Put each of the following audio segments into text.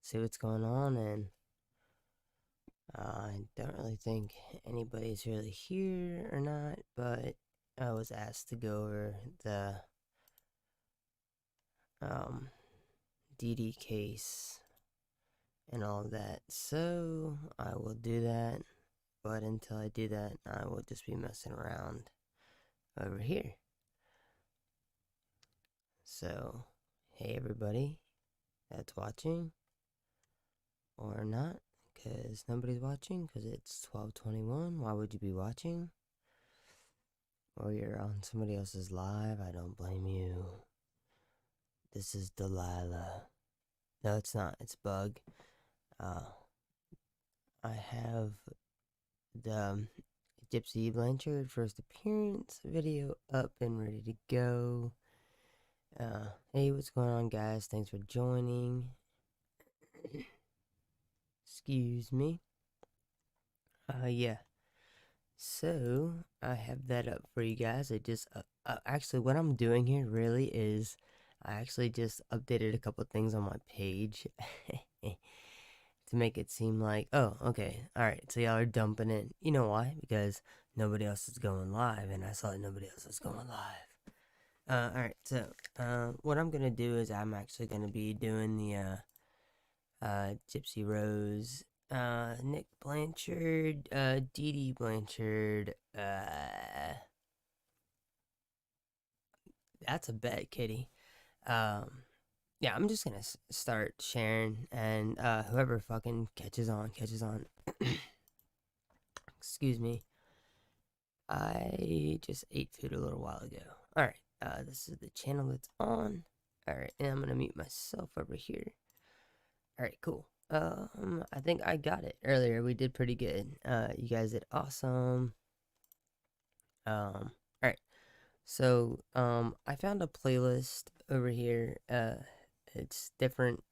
see what's going on, and I don't really think anybody's really here or not, but I was asked to go over the Dee Dee case and all of that, so I will do that. But until I do that, I will just be messing around over here. So, hey everybody that's watching, or not, because nobody's watching, because it's 12:21. Why would you be watching? Or you're on somebody else's live. I don't blame you. This is Delilah. No, it's not. It's Bug. I have the Gypsy Blanchard first appearance video up and ready to go. Hey, what's going on, guys? Thanks for joining. Excuse me. Yeah. So, I have that up for you guys. I just, actually, what I'm doing here really is, I actually just updated a couple things on my page to make it seem like, oh, okay, alright, so y'all are dumping it. You know why? Because nobody else is going live, and I saw that nobody else was going live. Alright, so, what I'm gonna do is I'm actually gonna be doing the, Gypsy Rose, Nick Blanchard, Dee Dee Blanchard, that's a bet, kitty. Yeah, I'm just gonna start sharing, and, whoever fucking catches on. Excuse me. I just ate food a little while ago. Alright, this is the channel that's on. Alright, and I'm gonna mute myself over here. Alright, cool. I think I got it earlier. We did pretty good. You guys did awesome. Alright. So, I found a playlist over here. It's different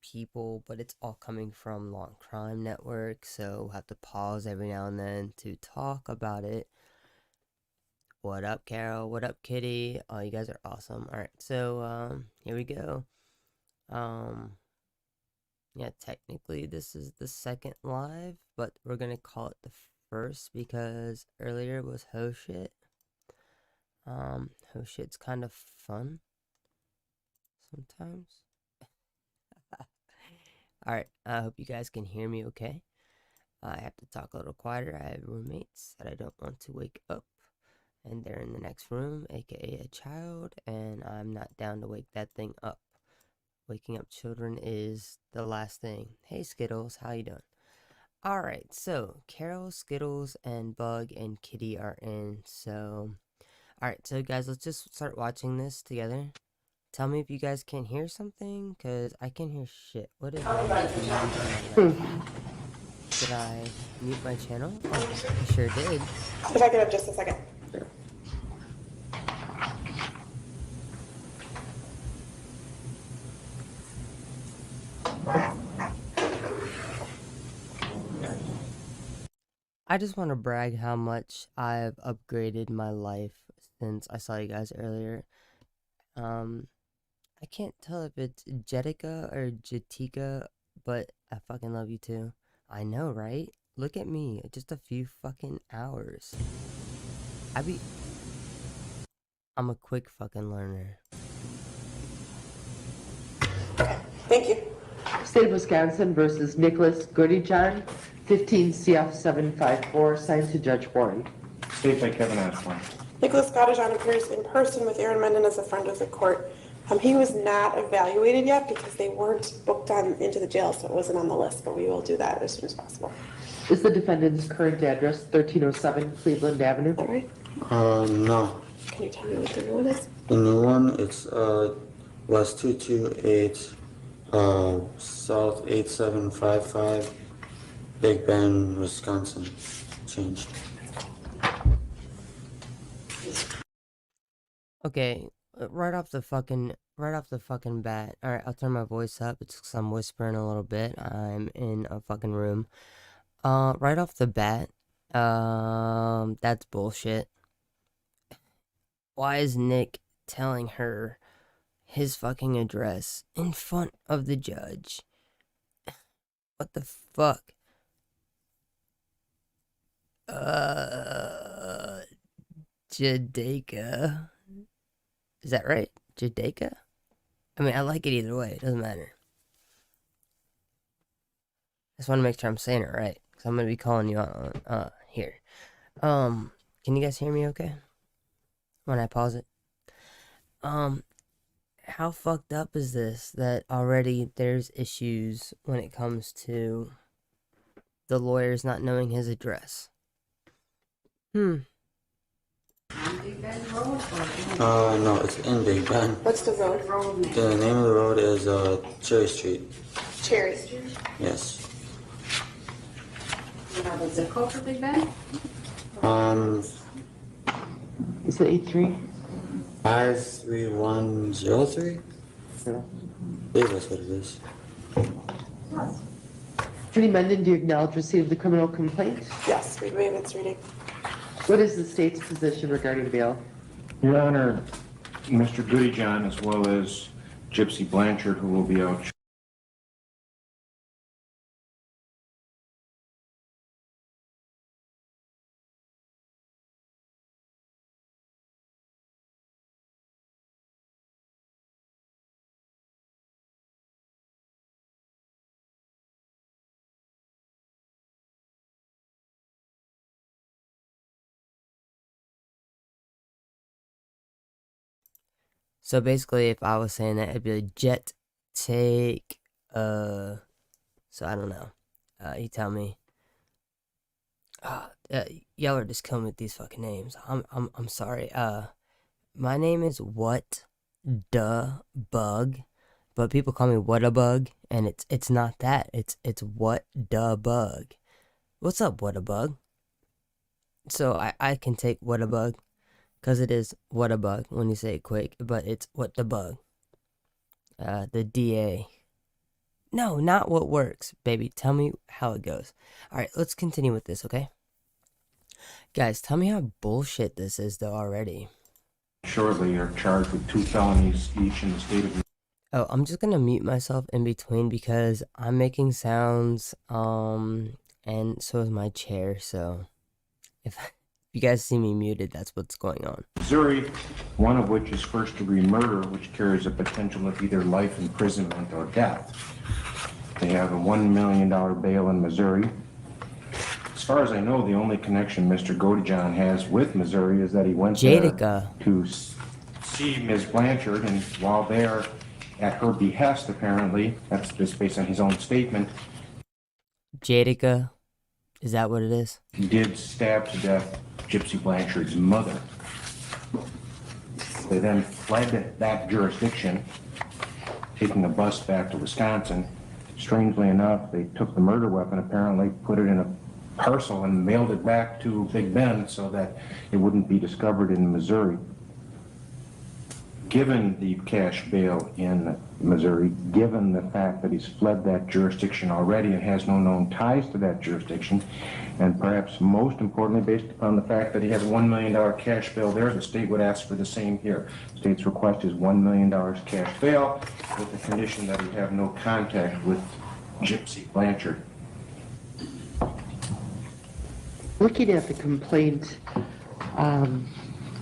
people, but it's all coming from Long Crime Network, so we'll have to pause every now and then to talk about it. What up, Carol? What up, Kitty? Oh, you guys are awesome. Alright, so, here we go. Yeah, technically this is the second live, but we're gonna call it the first because earlier was Ho Shit. Ho Shit's kind of fun sometimes. Alright, I hope you guys can hear me okay. I have to talk a little quieter. I have roommates that I don't want to wake up, and they're in the next room, aka a child, and I'm not down to wake that thing up. Waking up children is the last thing. Hey Skittles, how you doing? Alright, so Carol, Skittles, and Bug and Kitty are in, so... Alright, so guys, let's just start watching this together. Tell me if you guys can hear something, because I can hear shit. What is wrong with me? Did I mute my channel? Oh, I sure did. I'll back it up just a second. I just want to brag how much I've upgraded my life since I saw you guys earlier. I can't tell if it's Jetica or Jetica, but I fucking love you too. I know, right? Look at me, just a few fucking hours. I'm a quick fucking learner. Thank you. State of Wisconsin versus Nicholas Goodyjohn, 15 CF 754, signed to Judge Warren. State by Kevin Osborne. Nicholas Gottajon appears in person with Aaron Menden as a friend of the court. He was not evaluated yet because they weren't booked on into the jail, so it wasn't on the list, but we will do that as soon as possible. Is the defendant's current address 1307 Cleveland Avenue? All right. No. Can you tell me what the new one is? The new one, it's West 228, South 8755, Big Bend, Wisconsin. Changed. Okay, right off the fucking bat. Alright, I'll turn my voice up. It's because I'm whispering a little bit. I'm in a fucking room. Right off the bat, that's bullshit. Why is Nick telling her his fucking address in front of the judge? What the fuck? Jadeka. Is that right? Jadeka? I mean, I like it either way. It doesn't matter. I just want to make sure I'm saying it right. Because I'm going to be calling you out on, here. Can you guys hear me okay? When I pause it? How fucked up is this that already there's issues when it comes to the lawyers not knowing his address? No, it's in Big Bend. What's the road? The name of the road is Cherry Street. Cherry. Yes. You have a zip code for Big Bend? Is it 83? 53103? No. I believe that's what it is. Attorney Mendon, do you acknowledge receipt of the criminal complaint? Yes, we waive its reading. What is the state's position regarding bail? Your Honor, Mr. Goodyjohn, as well as Gypsy Blanchard, who will be out. So basically, if I was saying that, it'd be like jet take. So I don't know. You tell me. Y'all are just coming with these fucking names. I'm sorry. My name is What Duh Bug, but people call me What a Bug, and it's not that. It's What Duh Bug. What's up, What a Bug? So I can take What a Bug. Because it is what a bug when you say it quick, but it's what the bug. The DA. No, not what works, baby. Tell me how it goes. Alright, let's continue with this, okay? Guys, tell me how bullshit this is, though, already. Shortly are charged with 2 felonies each in the state of. Oh, I'm just gonna mute myself in between because I'm making sounds, and so is my chair, so if you guys see me muted, that's what's going on. Missouri, one of which is first-degree murder, which carries a potential of either life imprisonment or death. They have a $1 million bail in Missouri. As far as I know, the only connection Mr. Goodyjohn has with Missouri is that he went Jadica. there to see Ms. Blanchard, and while there, at her behest, apparently, that's just based on his own statement, Jadica. Is that what it is? he did stab to death Gypsy Blanchard's mother. They then fled that jurisdiction, taking a bus back to Wisconsin. Strangely enough, they took the murder weapon, apparently put it in a parcel and mailed it back to Big Bend so that it wouldn't be discovered in Missouri. Given the cash bail in Missouri, given the fact that he's fled that jurisdiction already and has no known ties to that jurisdiction, and perhaps most importantly, based upon the fact that he has a $1 million cash bail there, the state would ask for the same here. The state's request is $1 million cash bail with the condition that he have no contact with Gypsy Blanchard. Looking at the complaint,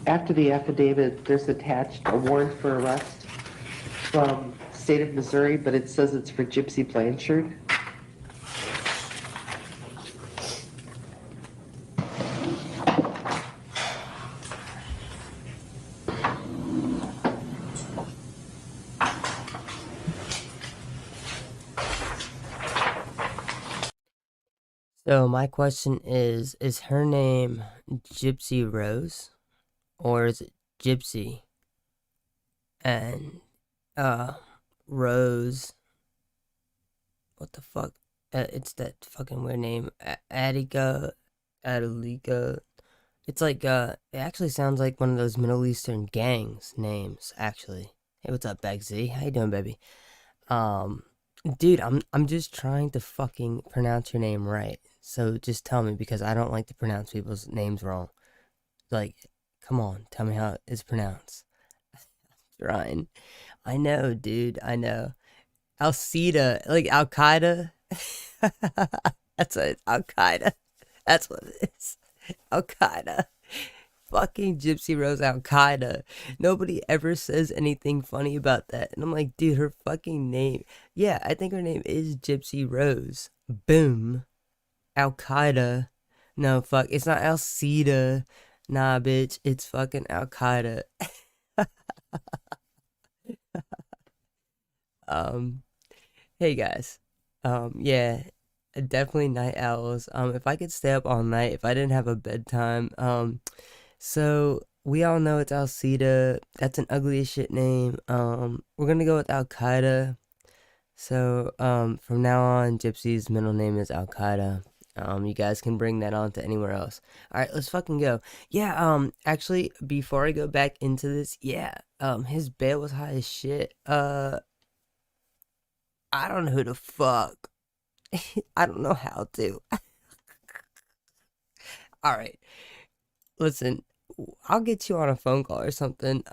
after the affidavit, there's attached a warrant for arrest from state of Missouri, but it says it's for Gypsy Blanchard. So my question is her name Gypsy Rose? Or is it Gypsy and Rose? What the fuck? It's that fucking weird name. Attica, Adelika. It's like it actually sounds like one of those Middle Eastern gangs names. Actually, hey, what's up, Bagzy? How you doing, baby? Dude, I'm just trying to fucking pronounce your name right. So just tell me because I don't like to pronounce people's names wrong. Like, come on, tell me how it's pronounced. Trying. I know, dude. I know. Al-Qaeda, like Al-Qaeda, That's what Al Qaeda. That's what it is. Al Qaeda. Fucking Gypsy Rose Al Qaeda. Nobody ever says anything funny about that. And I'm like, dude, her fucking name. Yeah, I think her name is Gypsy Rose. Boom. Al Qaeda. No, fuck. It's not Al Qaeda. Nah, bitch. It's fucking Al Qaeda. um, hey guys. Yeah, definitely night owls. If I could stay up all night, if I didn't have a bedtime, so we all know it's Al Qaeda. That's an ugly as shit name. We're gonna go with Al Qaeda. So, from now on, Gypsy's middle name is Al Qaeda. You guys can bring that on to anywhere else. All right, let's fucking go. Yeah. Actually, before I go back into this, yeah. His bail was high as shit. I don't know who the fuck. I don't know how to. All right. Listen, I'll get you on a phone call or something.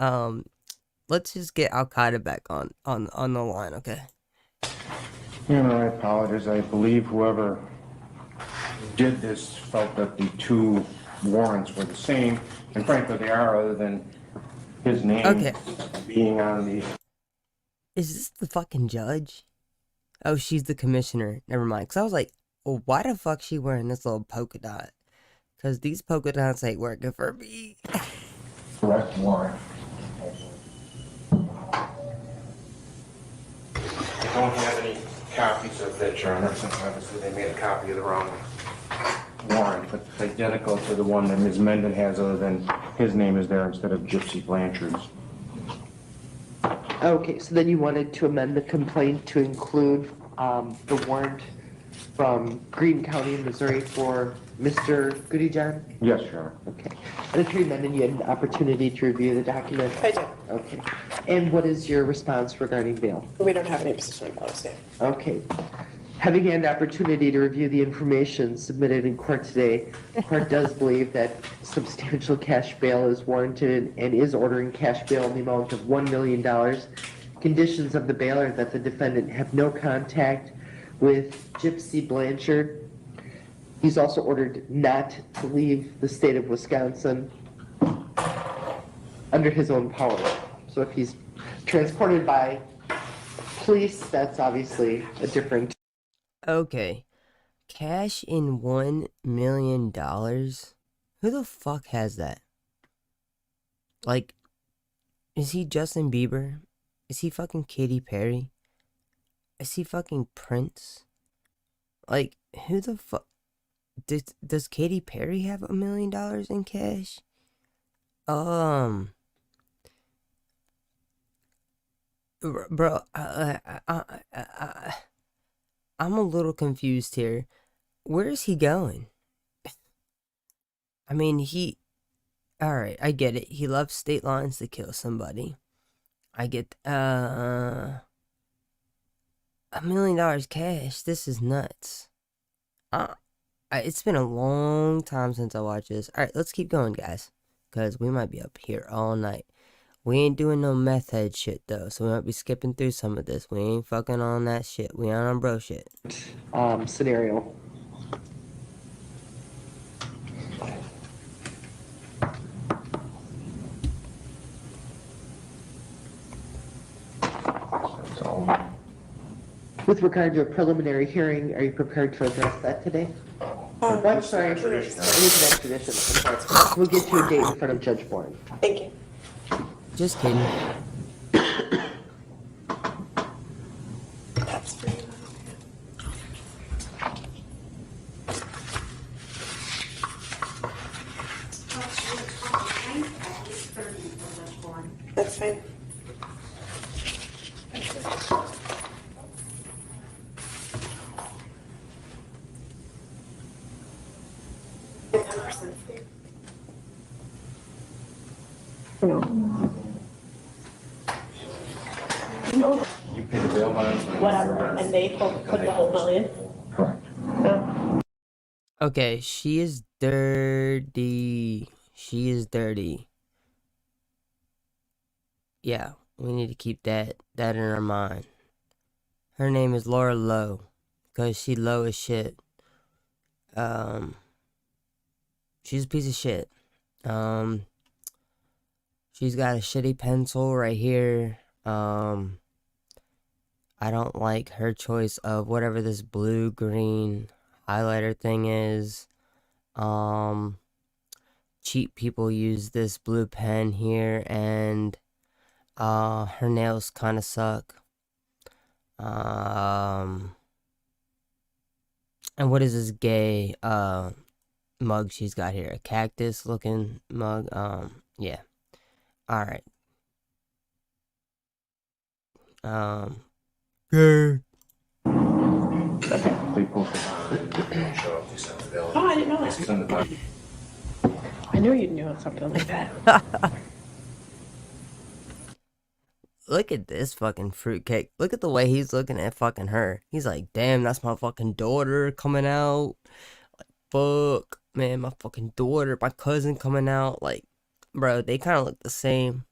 Let's just get Al Qaeda back on the line, okay? I apologize. I believe whoever did this felt that the two warrants were the same, and frankly they are, other than his name Okay. being on the... Is this the fucking judge? Oh, she's the commissioner. Never mind. Cause I was like, well, why the fuck she wearing this little polka dot? Cause these polka dots ain't working for me. correct warrant. I don't have any copies of that, Your Honor, since obviously they made a copy of the wrong warrant, but it's identical to the one that Ms. Mendon has, other than his name is there instead of Gypsy Blanchard's. Okay, so then you wanted to amend the complaint to include the warrant from Greene County, Missouri for Mr. Goodyjohn? Yes, Your Honor. Okay. And Attorney Mendon, you had an opportunity to review the document? I did. Okay. And what is your response regarding bail? We don't have any position on policy. Okay. Having had an opportunity to review the information submitted in court today, the court does believe that substantial cash bail is warranted and is ordering cash bail in the amount of $1 million. Conditions of the bail are that the defendant have no contact with Gypsy Blanchard. He's also ordered not to leave the state of Wisconsin under his own power. So if he's transported by police, that's obviously a different... Okay. Cash in $1 million? Who the fuck has that? Like, is he Justin Bieber? Is he fucking Katy Perry? Is he fucking Prince? Like, who the fuck? Does Katy Perry have $1 million in cash? Bro, I'm a little confused here. Where is he going? I mean, alright, I get it. He loves state lines to kill somebody. I get, $1 million cash. This is nuts. It's been a long time since I watched this. Alright, let's keep going, guys. Because we might be up here all night. We ain't doing no meth head shit, though. So we might be skipping through some of this. We ain't fucking on that shit. We on bro shit. Scenario. That's all. With regard to a preliminary hearing, are you prepared to address that today? I'm sorry, I need an extradition. I'm sorry. We'll get you a date in front of Judge Bourne. Thank you. Just kidding. That's for you. That's fine. You paid the bail bond? Whatever, and they put the whole million. Correct. Okay, she is dirty. She is dirty. Yeah, we need to keep that in our mind. Her name is Laura Lowe. because she low as shit. She's a piece of shit. She's got a shitty pencil right here. I don't like her choice of whatever this blue-green highlighter thing is. Cheap people use this blue pen here, and her nails kind of suck. And what is this gay mug she's got here? A cactus looking mug. Yeah. All right. Gay. They posted. Oh, I didn't know that. It's in the document. I knew you'd know something like that. Look at this fucking fruitcake. Look at the way he's looking at fucking her. He's like, damn, that's my fucking daughter coming out. Like, fuck, man, my fucking daughter, my cousin coming out. Like, bro, they kind of look the same.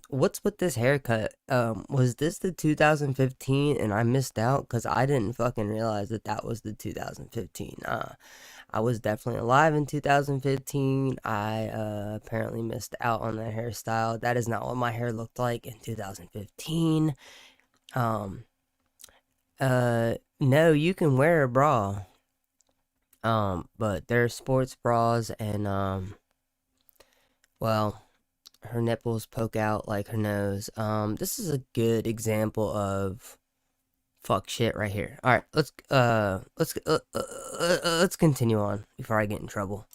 What's with this haircut? Was this the 2015 and I missed out? Because I didn't fucking realize that that was the 2015. I was definitely alive in 2015. I apparently missed out on that hairstyle. That is not what my hair looked like in 2015. No, you can wear a bra. But they're sports bras, and well, her nipples poke out like her nose. This is a good example of fuck shit right here. All right, let's continue on before I get in trouble.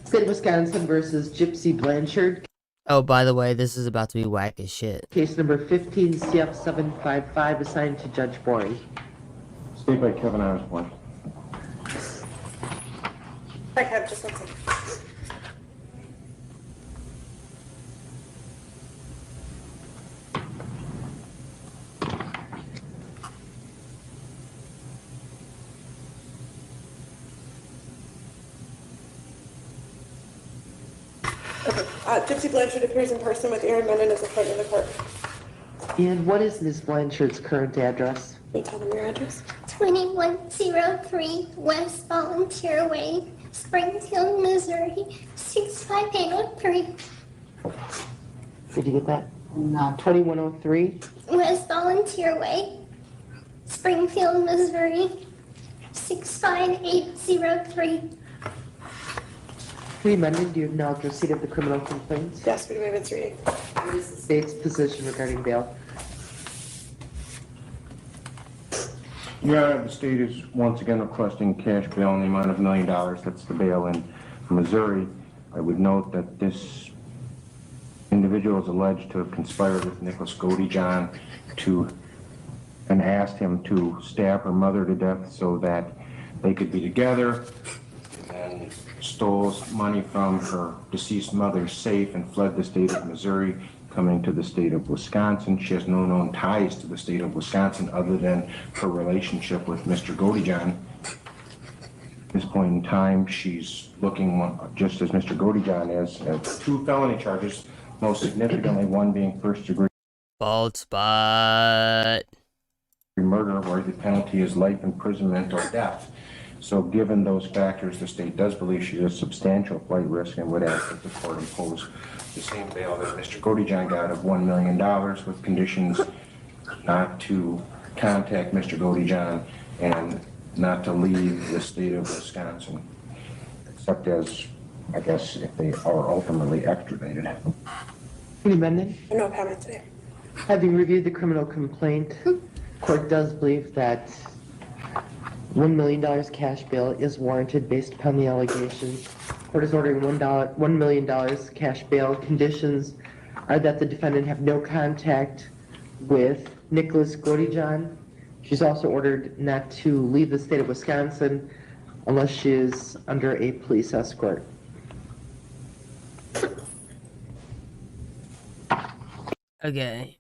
State of Wisconsin versus Gypsy Blanchard, Oh, by the way, this is about to be whack as shit. case number 15 CF755, assigned to Judge Boring. State by Kevin Osborne. I have just one second. Gypsy Blanchard appears in person with Aaron Menden as a friend of the court. And what is Ms. Blanchard's current address? Can you tell them your address? 2103 West Volunteer Way, Springfield, Missouri, 65803. Did you get that? No. 2103? West Volunteer Way, Springfield, Missouri, 65803. Three Menden, do you acknowledge receipt of the criminal complaint? Yes, we do have its reading. What is the state's position regarding bail? Your Honor, the state is once again requesting cash bail in the amount of $1 million. That's the bail in Missouri. I would note that this individual is alleged to have conspired with Nicholas Godejohn and asked him to stab her mother to death so that they could be together, and then stole money from her deceased mother's safe and fled the state of Missouri, coming to the state of Wisconsin. She has no known ties to the state of Wisconsin other than her relationship with Mr. Godejohn. At this point in time, she's looking, just as Mr. Godejohn is, at 2 felony charges, most significantly one being first-degree Bald spot. murder, where the penalty is life imprisonment or death. So given those factors, the state does believe she is a substantial flight risk and would ask that the court impose the same bail that Mr. Godejohn got of $1 million, with conditions not to contact Mr. Godejohn and not to leave the state of Wisconsin, except as, I guess, if they are ultimately extradited. Three Menden, No comment today. having reviewed the criminal complaint, court does believe that $1 million cash bail is warranted based upon the allegations. Court is ordering $1 million cash bail. Conditions are that the defendant have no contact with Nicholas Godejohn. She's also ordered not to leave the state of Wisconsin unless she is under a police escort. Okay,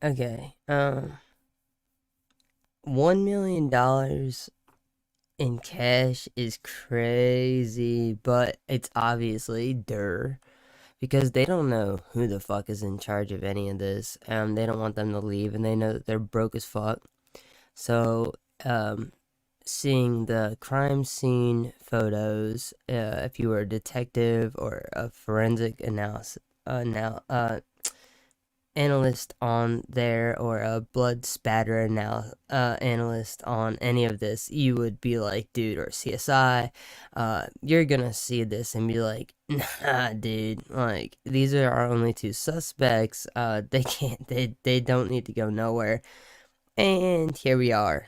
okay, $1 million in cash is crazy, but it's obviously because they don't know who the fuck is in charge of any of this. They don't want them to leave, and they know that they're broke as fuck. So, seeing the crime scene photos, if you were a detective or a forensic analyst on there, or a blood spatter analyst on any of this, you would be like, dude, or CSI, you're gonna see this and be like, nah, dude, like, these are our only two suspects, they don't need to go nowhere. And here we are,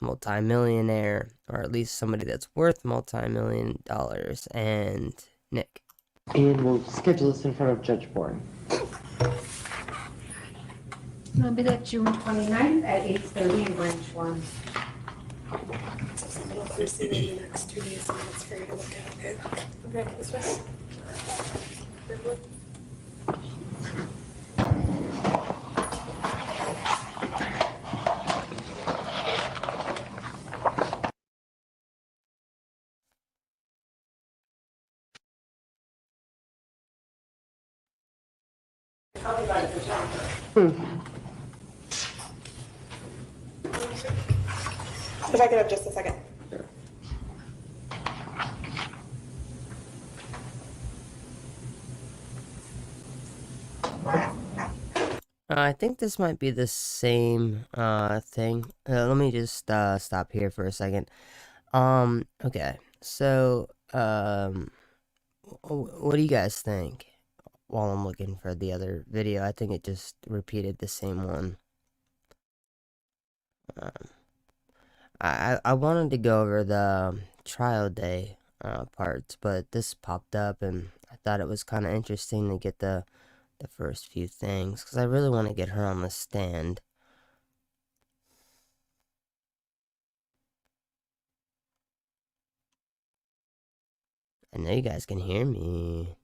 multi-millionaire, or at least somebody that's worth multi-million dollars, and Nick. And we'll schedule this in front of Judge Bourne. It'll be that June 29th at 8:30 in Branch 1. So someone will receive it in the next 2 days, and it's for you to look at, okay? Okay, this way. Everyone? If I could have just a second. I think this might be the same thing. Let me just stop here for a second. Okay. So, what do you guys think? While I'm looking for the other video, I think it just repeated the same one. I wanted to go over the trial day parts, but this popped up, and I thought it was kind of interesting to get the first few things, because I really want to get her on the stand. I know you guys can hear me.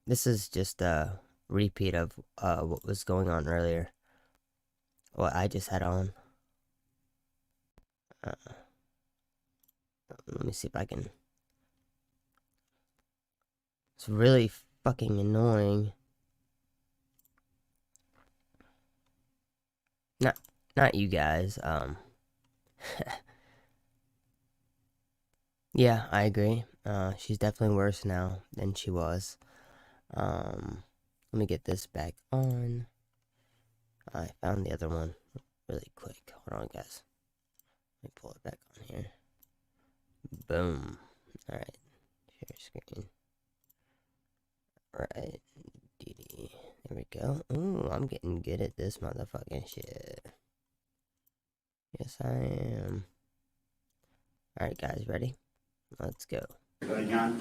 This is just a repeat of what was going on earlier. What I just had on. Let me see if I can. It's really fucking annoying. Not you guys. Yeah, I agree. She's definitely worse now than she was. Let me get this back on. I found the other one really quick. Hold on, guys. Let me pull it back on here. Boom. Alright. Share screen. Alright. Dee Dee. There we go. Ooh, I'm getting good at this motherfucking shit. Yes, I am. Alright, guys, ready? Let's go. John?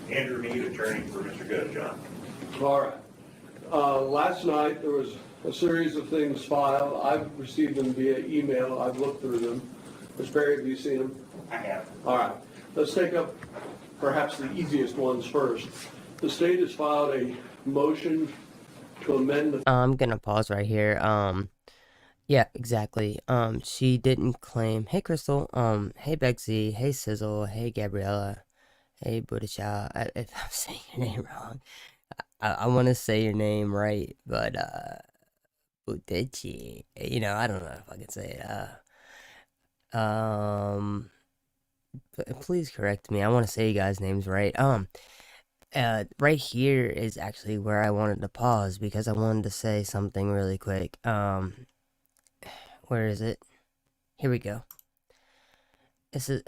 Andrew Mead, attorney for Mr. Good, John. All right. Last night, there was a series of things filed. I've received them via email. I've looked through them. Mr. Perry, have you seen them? I have. All right. Let's take up perhaps the easiest ones first. The state has filed a motion to amend the... I'm gonna pause right here. Yeah, exactly. She didn't claim. Hey, Crystal. Hey, Bexy. Hey, Sizzle. Hey, Gabriella. Hey, Buddha. If I'm saying your name wrong, I want to say your name right, but Budichi. You know, I don't know if I can say it. Please correct me. I want to say you guys' names right. Right here is actually where I wanted to pause, because I wanted to say something really quick. Where is it? Here we go. This is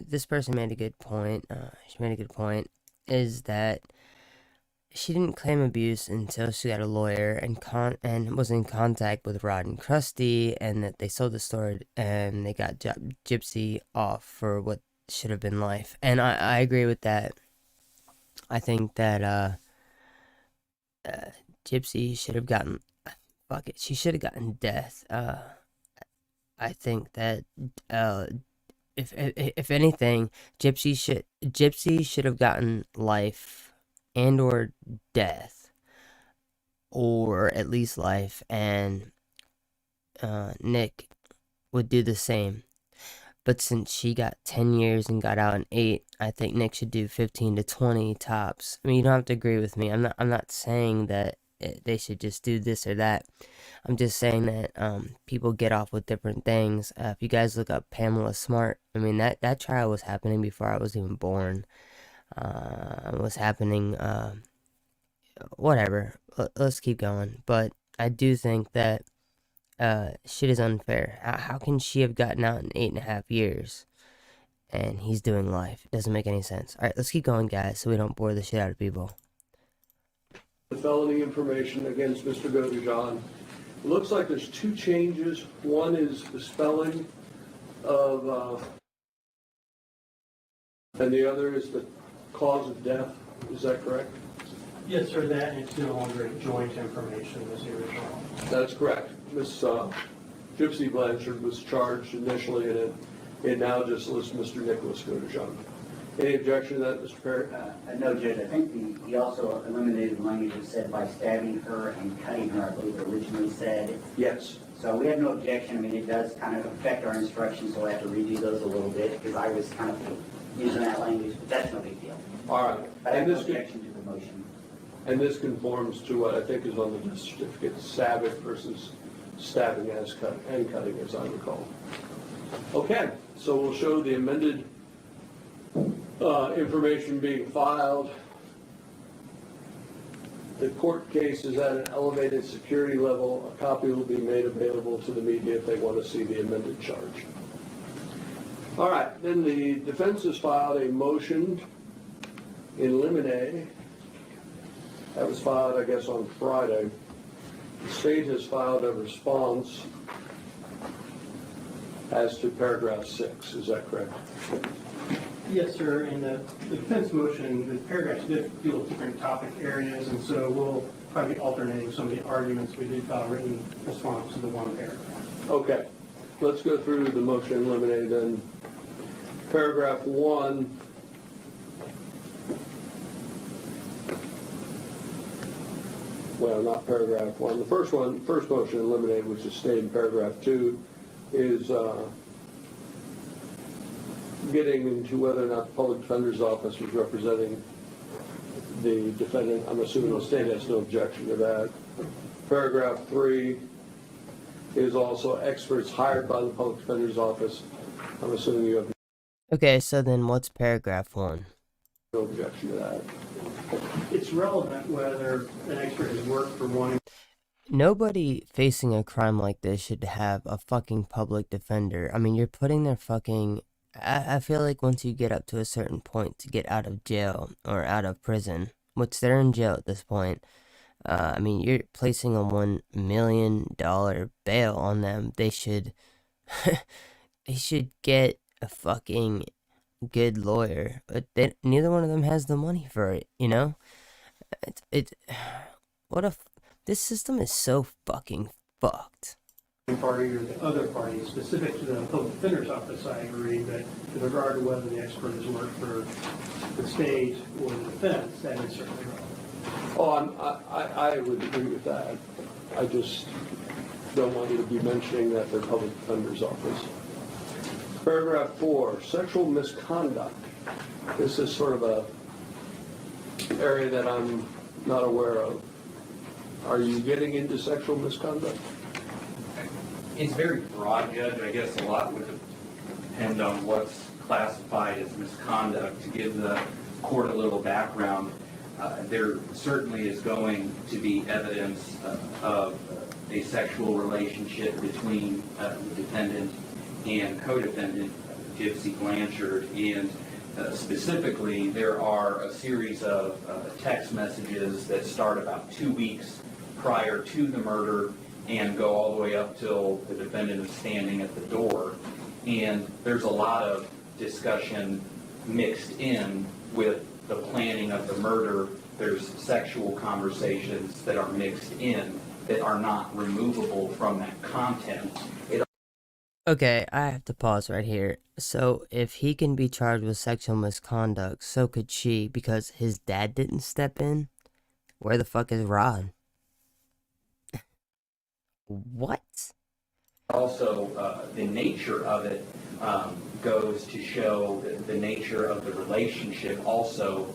this person made a good point. She made a good point, is that she didn't claim abuse until she got a lawyer and was in contact with Rod and Krusty, and that they sold the store and they got Gypsy off for what should have been life. And I agree with that. I think that Gypsy should have gotten, fuck it, she should have gotten death. I think that if anything, Gypsy should have gotten life and or death, or at least life, and Nick would do the same. But since she got 10 years and got out in 8, I think Nick should do 15 to 20 tops. I mean, you don't have to agree with me. I'm not saying that they should just do this or that. I'm just saying that people get off with different things. If you guys look up Pamela Smart, I mean, that trial was happening before I was even born. It was happening, whatever. Let's keep going. But I do think that shit is unfair. How can she have gotten out in 8.5 years and he's doing life? It doesn't make any sense. Alright, let's keep going, guys, so we don't bore the shit out of people. The felony information against Mr. Godejohn. It looks like there's 2 changes. One is the spelling of, and the other is the cause of death. Is that correct? Yes, sir, that is no longer joint information as the original. That's correct. Miss Gypsy Blanchard was charged initially, and it now just lists Mr. Nicholas Godejohn. Any objection to that, Mr. Perry? No, Judge. I think he also eliminated the language that said by stabbing her and cutting her, I believe it originally said. Yes. So we have no objection. I mean, it does kind of affect our instructions, so I have to redo those a little bit because I was kind of using that language, but that's no big deal. All right. But I have no objection to the motion. And this conforms to what I think is on the death certificate, stabbing versus stabbing and cutting, as I recall. Okay, so we'll show the amended information being filed. The court case is at an elevated security level. A copy will be made available to the media if they want to see the amended charge. All right, then the defense has filed a motion in limine. That was filed, I guess, on Friday. The state has filed a response as to paragraph 6. Is that correct? Yes, sir. In the defense motion, the paragraphs did deal with different topic areas, and so we'll probably be alternating some of the arguments. We did file a written response to the one paragraph. Okay. Let's go through the motion in limine then. Paragraph 1. Well, not paragraph 1. The first motion eliminated, which is stated in paragraph 2, is getting into whether or not the public defender's office was representing the defendant. I'm assuming the state has no objection to that. Paragraph 3 is also experts hired by the public defender's office. I'm assuming you have Okay, so then what's paragraph 1? no objection to that. It's relevant whether an expert has worked for one. Nobody facing a crime like this should have a fucking public defender. I mean, you're putting their fucking... I feel like once you get up to a certain point to get out of jail or out of prison, which they're in jail at this point, I mean, you're placing a $1 million bail on them. They should... they should get a fucking good lawyer, but neither one of them has the money for it, you know? This system is so fucking fucked. Party or the other party, specific to the public defender's office, I agree, but with regard to whether the expert has worked for the state or the defense, that is certainly relevant. Oh, I would agree with that. I just don't want you to be mentioning that they're public defender's office. Paragraph 4, sexual misconduct. This is sort of a area that I'm not aware of. Are you getting into sexual misconduct? It's very broad, Judge. I guess a lot would depend on what's classified as misconduct. To give the court a little background, there certainly is going to be evidence of a sexual relationship between the defendant and co-defendant, Gypsy Blanchard, and specifically there are a series of text messages that start about 2 weeks prior to the murder and go all the way up till the defendant is standing at the door. And there's a lot of discussion mixed in with the planning of the murder. There's sexual conversations that are mixed in that are not removable from that content. Okay, I have to pause right here. So, if he can be charged with sexual misconduct, so could she, because his dad didn't step in? Where the fuck is Rod? What? Also, the nature of it goes to show the nature of the relationship also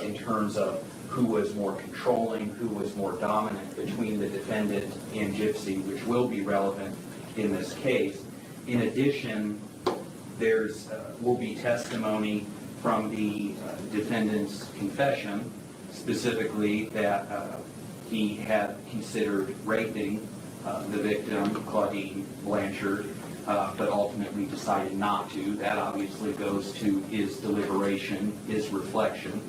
in terms of who was more controlling, who was more dominant between the defendant and Gypsy, which will be relevant in this case. In addition, there's will be testimony from the defendant's confession, specifically that he had considered raping the victim, Claudine Blanchard, but ultimately decided not to. That obviously goes to his deliberation, his reflection,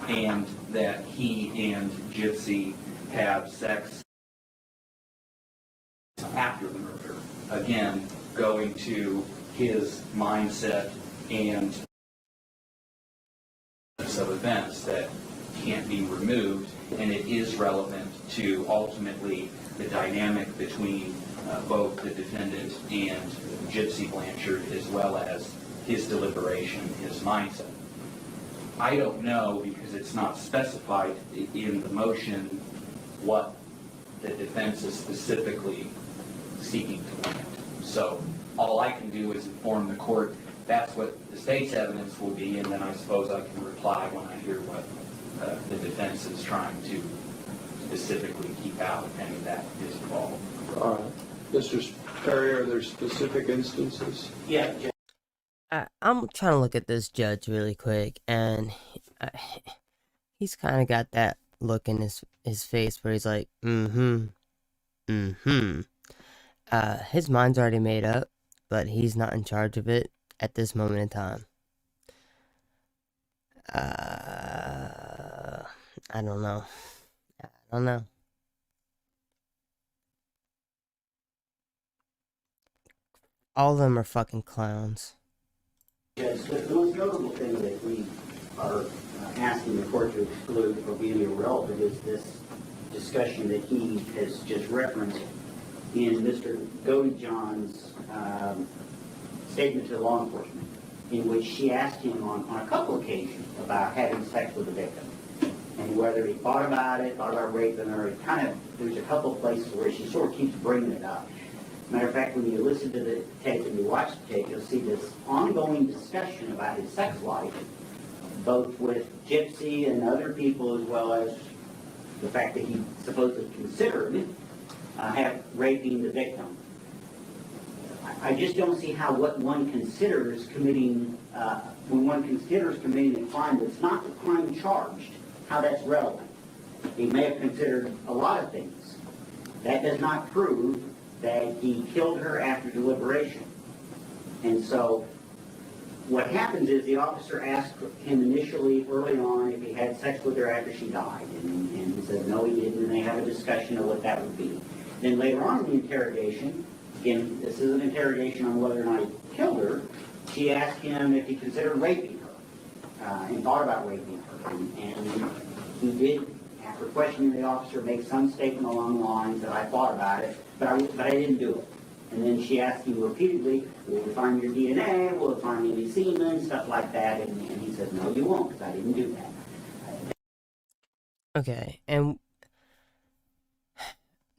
and that he and Gypsy have sex after the murder. Again, going to his mindset and of events that can't be removed, and it is relevant to ultimately the dynamic between both the defendant and Gypsy Blanchard, as well as his deliberation, his mindset. I don't know, because it's not specified in the motion, what the defense is specifically seeking to land. So all I can do is inform the court that's what the state's evidence will be, and then I suppose I can reply when I hear what the defense is trying to specifically keep out, if any of that is involved. All right. Mr. Perry, are there specific instances? Yeah. I'm trying to look at this judge really quick, and he's kind of got that look in his face where he's like, his mind's already made up, but he's not in charge of it at this moment in time. I don't know. All of them are fucking clowns. Yes, the most notable thing that we are asking the court to exclude for being irrelevant is this discussion that he has just referenced in Mr. Godejohn's statement to law enforcement, in which she asked him on a couple occasions about having sex with the victim, and whether he thought about raping her. It kind of, there's a couple of places where she sort of keeps bringing it up. Matter of fact, when you listen to the tape and you watch the tape, you'll see this ongoing discussion about his sex life, both with Gypsy and other people, as well as the fact that he supposedly considered raping the victim. I just don't see how what one considers committing, when one considers committing a crime that's not the crime charged, how that's relevant. He may have considered a lot of things. That does not prove that he killed her after deliberation. And so what happens is the officer asked him initially, early on, if he had sex with her after she died. And he said, no, he didn't, and they have a discussion of what that would be. Then later on in the interrogation, again, this is an interrogation on whether or not he killed her, she asked him if he considered raping her, and thought about raping her. And he did, after questioning the officer, make some statement along the lines that I thought about it, but I didn't do it. And then she asked him repeatedly, will we find your DNA, will we find any semen, stuff like that, and he said, no, you won't, because I didn't do that. Okay, and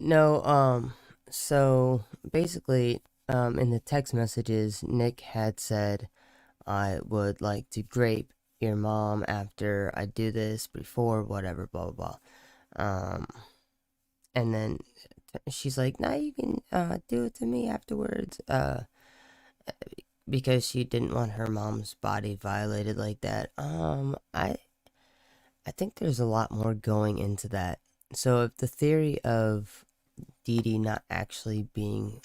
no, so basically, in the text messages, Nick had said, I would like to grape your mom after I do this, before, whatever, blah, blah, blah. And then she's like, nah, you can, do it to me afterwards, because she didn't want her mom's body violated like that. I think there's a lot more going into that. So if the theory of Dee Dee not actually being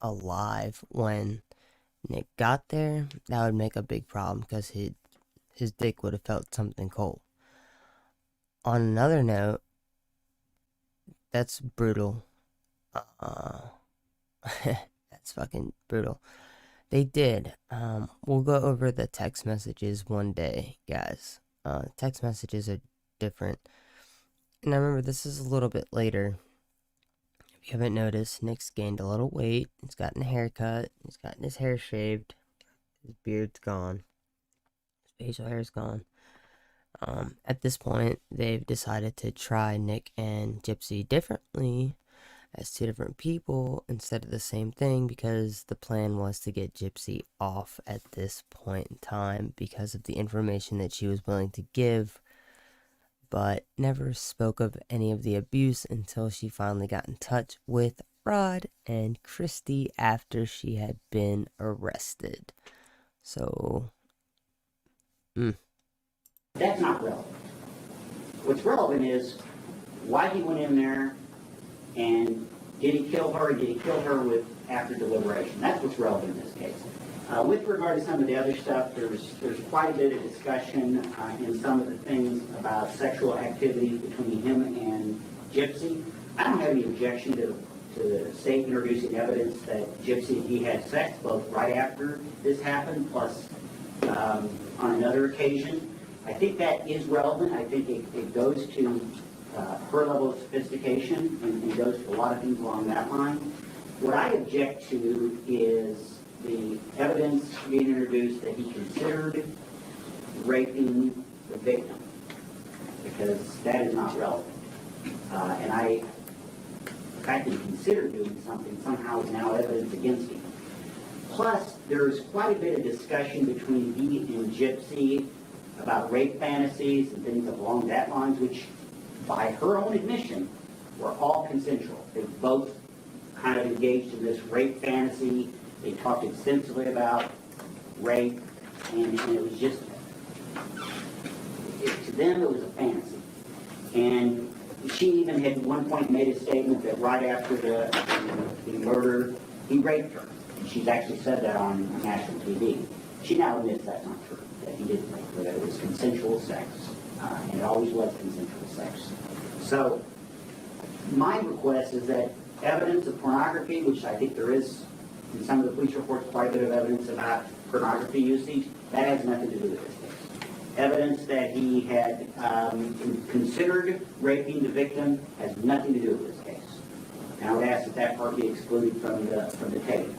alive when Nick got there, that would make a big problem, because his dick would have felt something cold. On another note, that's brutal. That's fucking brutal. They did. We'll go over the text messages one day, guys. Text messages are different. And I remember this is a little bit later. If you haven't noticed, Nick's gained a little weight. He's gotten a haircut. He's gotten his hair shaved. His beard's gone. His facial hair's gone. At this point, they've decided to try Nick and Gypsy differently, as two different people instead of the same thing, because the plan was to get Gypsy off at this point in time because of the information that she was willing to give, but never spoke of any of the abuse until she finally got in touch with Rod and Christy after she had been arrested. So, That's not relevant. What's relevant is why he went in there, and did he kill her, or did he kill her with after deliberation? That's what's relevant in this case. With regard to some of the other stuff, there's quite a bit of discussion in some of the things about sexual activity between him and Gypsy. I don't have any objection to the state introducing evidence that Gypsy and he had sex both right after this happened, plus on another occasion. I think that is relevant. I think it goes to her level of sophistication and goes to a lot of things along that line. What I object to is the evidence being introduced that he considered raping the victim, because that is not relevant. And the fact that he considered doing something somehow is now evidence against him. Plus, there's quite a bit of discussion between he and Gypsy about rape fantasies and things along that lines, which, by her own admission, were all consensual. They both kind of engaged in this rape fantasy. They talked extensively about rape, and it was just, to them, it was a fantasy. And she even had at one point made a statement that right after the murder, he raped her. She's actually said that on national TV. She now admits that's not true, that he didn't rape her, that it was consensual sex, and it always was consensual sex. So my request is that evidence of pornography, which I think there is in some of the police reports quite a bit of evidence about pornography usage, that has nothing to do with this case. Evidence that he had considered raping the victim has nothing to do with this case. And I would ask that that part be excluded from the tape.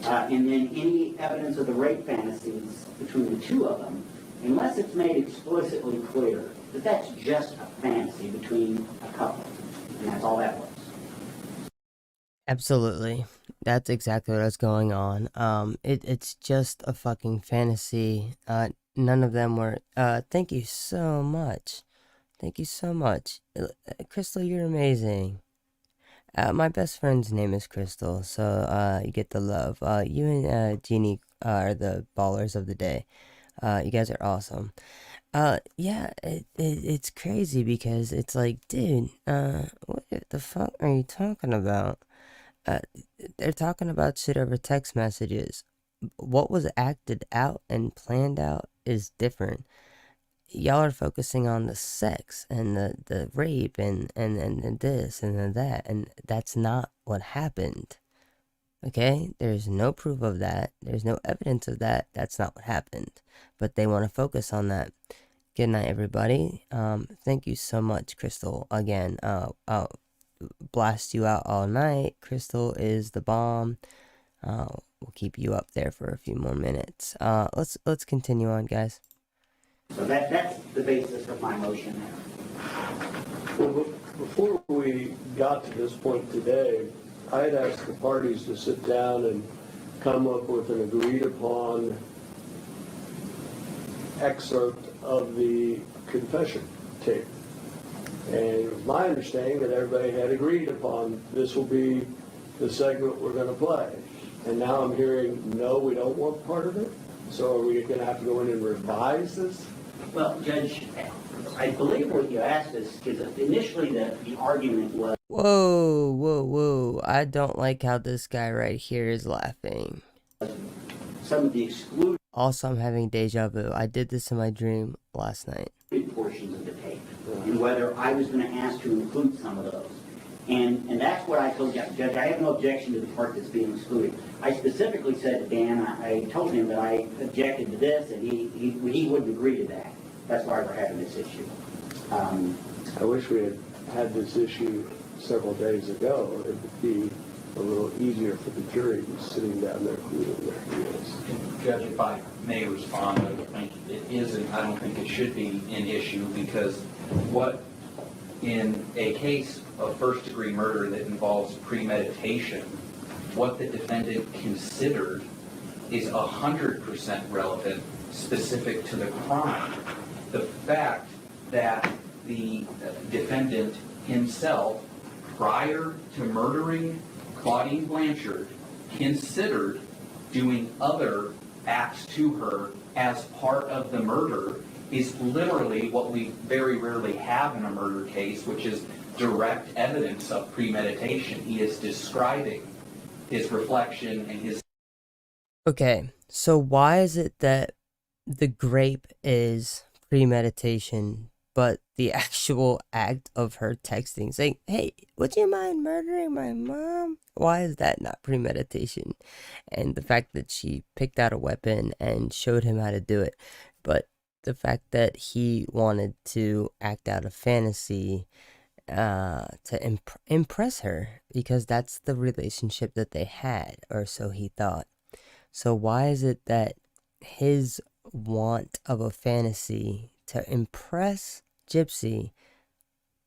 And then any evidence of the rape fantasies between the two of them, unless it's made explicitly clear that that's just a fantasy between a couple. And that's all that was. absolutely. That's exactly what's going on. It's just a fucking fantasy. None of them were, thank you so much. Thank you so much. Crystal, you're amazing. My best friend's name is Crystal, so, you get the love. You and, Jeannie are the ballers of the day. You guys are awesome. Yeah, it's crazy because it's like, dude, what the fuck are you talking about? Uh, they're talking about shit over text messages. What was acted out and planned out is different. Y'all are focusing on the sex and the rape and this and then that, and that's not what happened. Okay? There's no proof of that. There's no evidence of that. That's not what happened. But they want to focus on that. Good night, everybody. Thank you so much, Crystal. Again, I'll blast you out all night. Crystal is the bomb. We'll keep you up there for a few more minutes. Let's continue on, guys. So that's the basis of my motion there. Well, before we got to this point today, I had asked the parties to sit down and come up with an agreed upon excerpt of the confession tape. And it was my understanding that everybody had agreed upon this will be the segment we're going to play. And now I'm hearing, no, we don't want part of it. So are we going to have to go in and revise this? Well, Judge, I believe what you asked is, because initially the argument was... Whoa. I don't like how this guy right here is laughing. Some of the excluded Also, I'm having deja vu. I did this in my dream last night. portions of the tape, and whether I was going to ask to include some of those. And that's what I told Judge. I have no objection to the part that's being excluded. I specifically said to Dan, I told him that I objected to this, and he wouldn't agree to that. That's why we're having this issue. I wish we had this issue several days ago. It would be a little easier for the jury to be sitting down there cooling their heels. Judge, if I may respond, I don't think it should be an issue, because what in a case of first-degree murder that involves premeditation, what the defendant considered is 100% relevant, specific to the crime. The fact that the defendant himself, prior to murdering Claudine Blanchard, considered doing other acts to her as part of the murder is literally what we very rarely have in a murder case, which is direct evidence of premeditation. He is describing his reflection and his... Okay, so why is it that the grape is premeditation, but the actual act of her texting, saying, hey, would you mind murdering my mom? Why is that not premeditation? And the fact that she picked out a weapon and showed him how to do it, but the fact that he wanted to act out a fantasy to impress her, because that's the relationship that they had, or so he thought. So why is it that his want of a fantasy to impress Gypsy,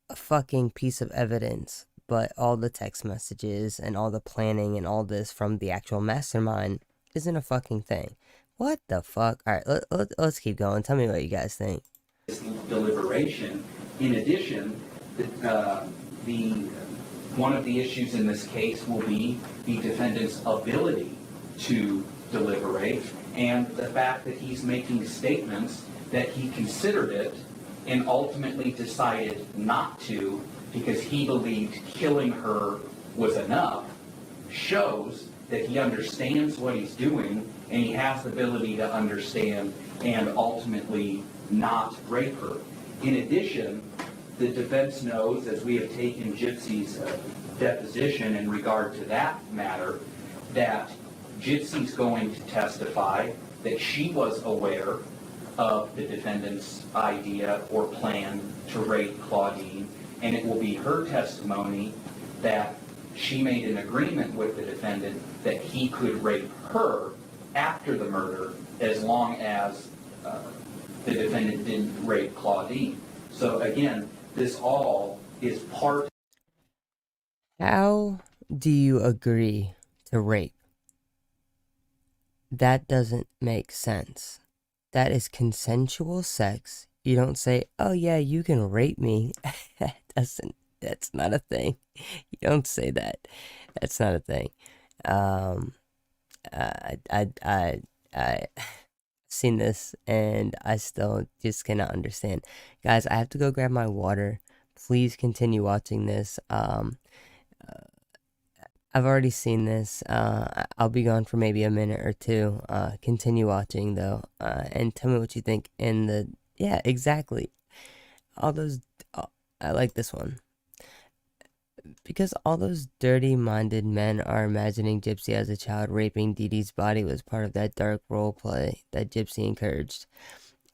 a fucking piece of evidence, but all the text messages and all the planning and all this from the actual mastermind isn't a fucking thing? What the fuck? All right, let's keep going. Tell me what you guys think. Deliberation. In addition, one of the issues in this case will be the defendant's ability to deliberate, and the fact that he's making statements that he considered it and ultimately decided not to because he believed killing her was enough shows that he understands what he's doing and he has the ability to understand and ultimately not rape her. In addition, the defense knows, as we have taken Gypsy's deposition in regard to that matter, that Gypsy's going to testify that she was aware of the defendant's idea or plan to rape Claudine, and it will be her testimony that she made an agreement with the defendant that he could rape her after the murder as long as the defendant didn't rape Claudine. So again, this all is part... How do you agree to rape? That doesn't make sense. That is consensual sex. You don't say, oh yeah, you can rape me. That's not a thing. You don't say that. That's not a thing. I seen this and I still just cannot understand. Guys, I have to go grab my water. Please continue watching this. I've already seen this. I'll be gone for maybe a minute or two. Continue watching though, and tell me what you think in the... Yeah, exactly. All those... I like this one. Because all those dirty-minded men are imagining Gypsy as a child raping Dee Dee's body was part of that dark role play that Gypsy encouraged.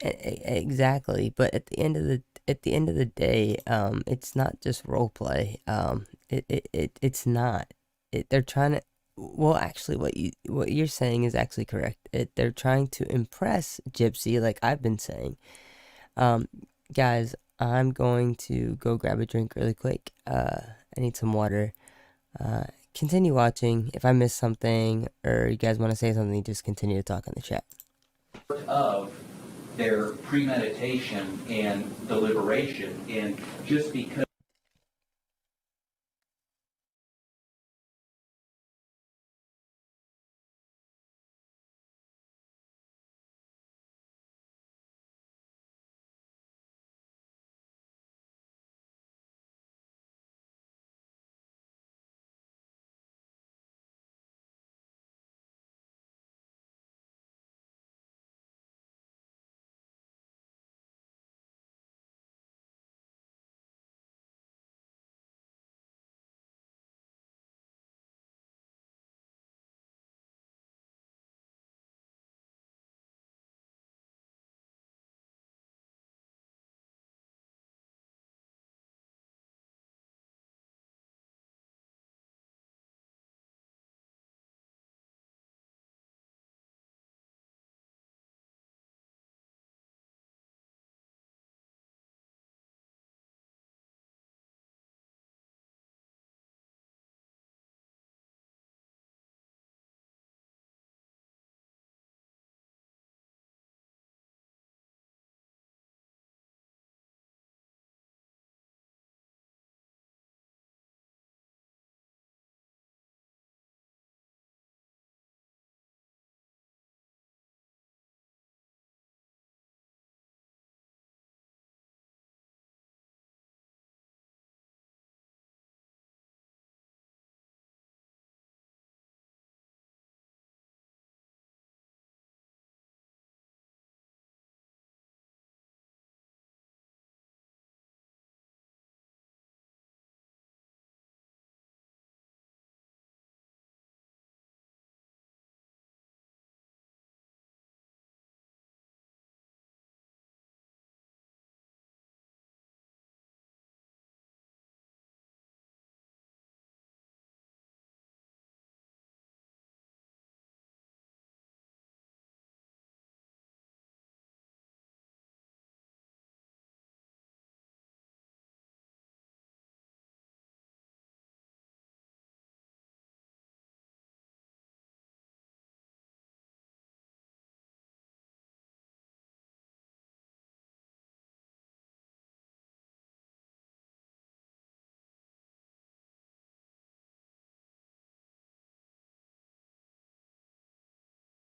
Exactly, but at the end of the day, it's not just role play. It's not. They're trying to... Well, actually, what you're saying is actually correct. They're trying to impress Gypsy, like I've been saying. Guys, I'm going to go grab a drink really quick. I need some water. Continue watching. If I miss something or you guys want to say something, just continue to talk in the chat. Of their premeditation and deliberation, and just because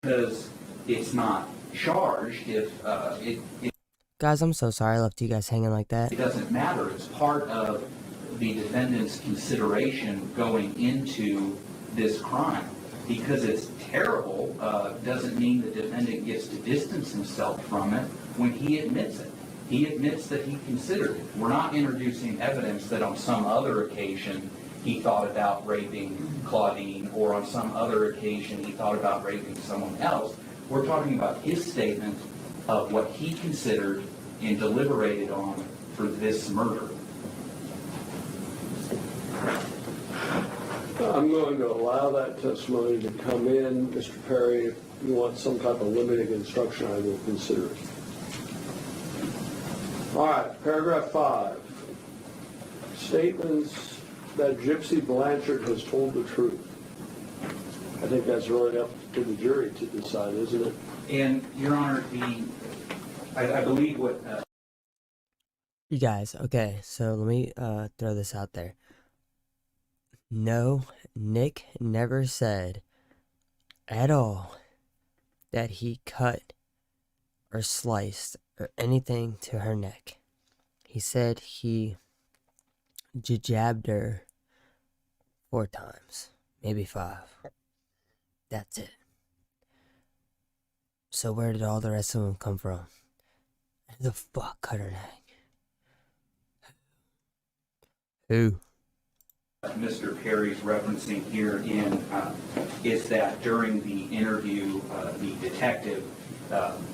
because it's not charged if it Guys, I'm so sorry I left you guys hanging like that. doesn't matter. It's part of the defendant's consideration going into this crime. Because it's terrible doesn't mean the defendant gets to distance himself from it when he admits it. He admits that he considered it. We're not introducing evidence that on some other occasion he thought about raping Claudine, or on some other occasion he thought about raping someone else. We're talking about his statement of what he considered and deliberated on for this murder. I'm going to allow that testimony to come in. Mr. Perry, if you want some type of limiting instruction, I will consider it. All right, paragraph 5. Statements that Gypsy Blanchard has told the truth. I think that's really up to the jury to decide, isn't it? And, Your Honor, I believe what... You guys, okay, so let me throw this out there. No, Nick never said at all that he cut or sliced or anything to her neck. He said he jabbed her 4 times, maybe 5. That's it. So where did all the rest of them come from? Who the fuck cut her neck? Who? Mr. Perry's referencing here is that during the interview, the detective,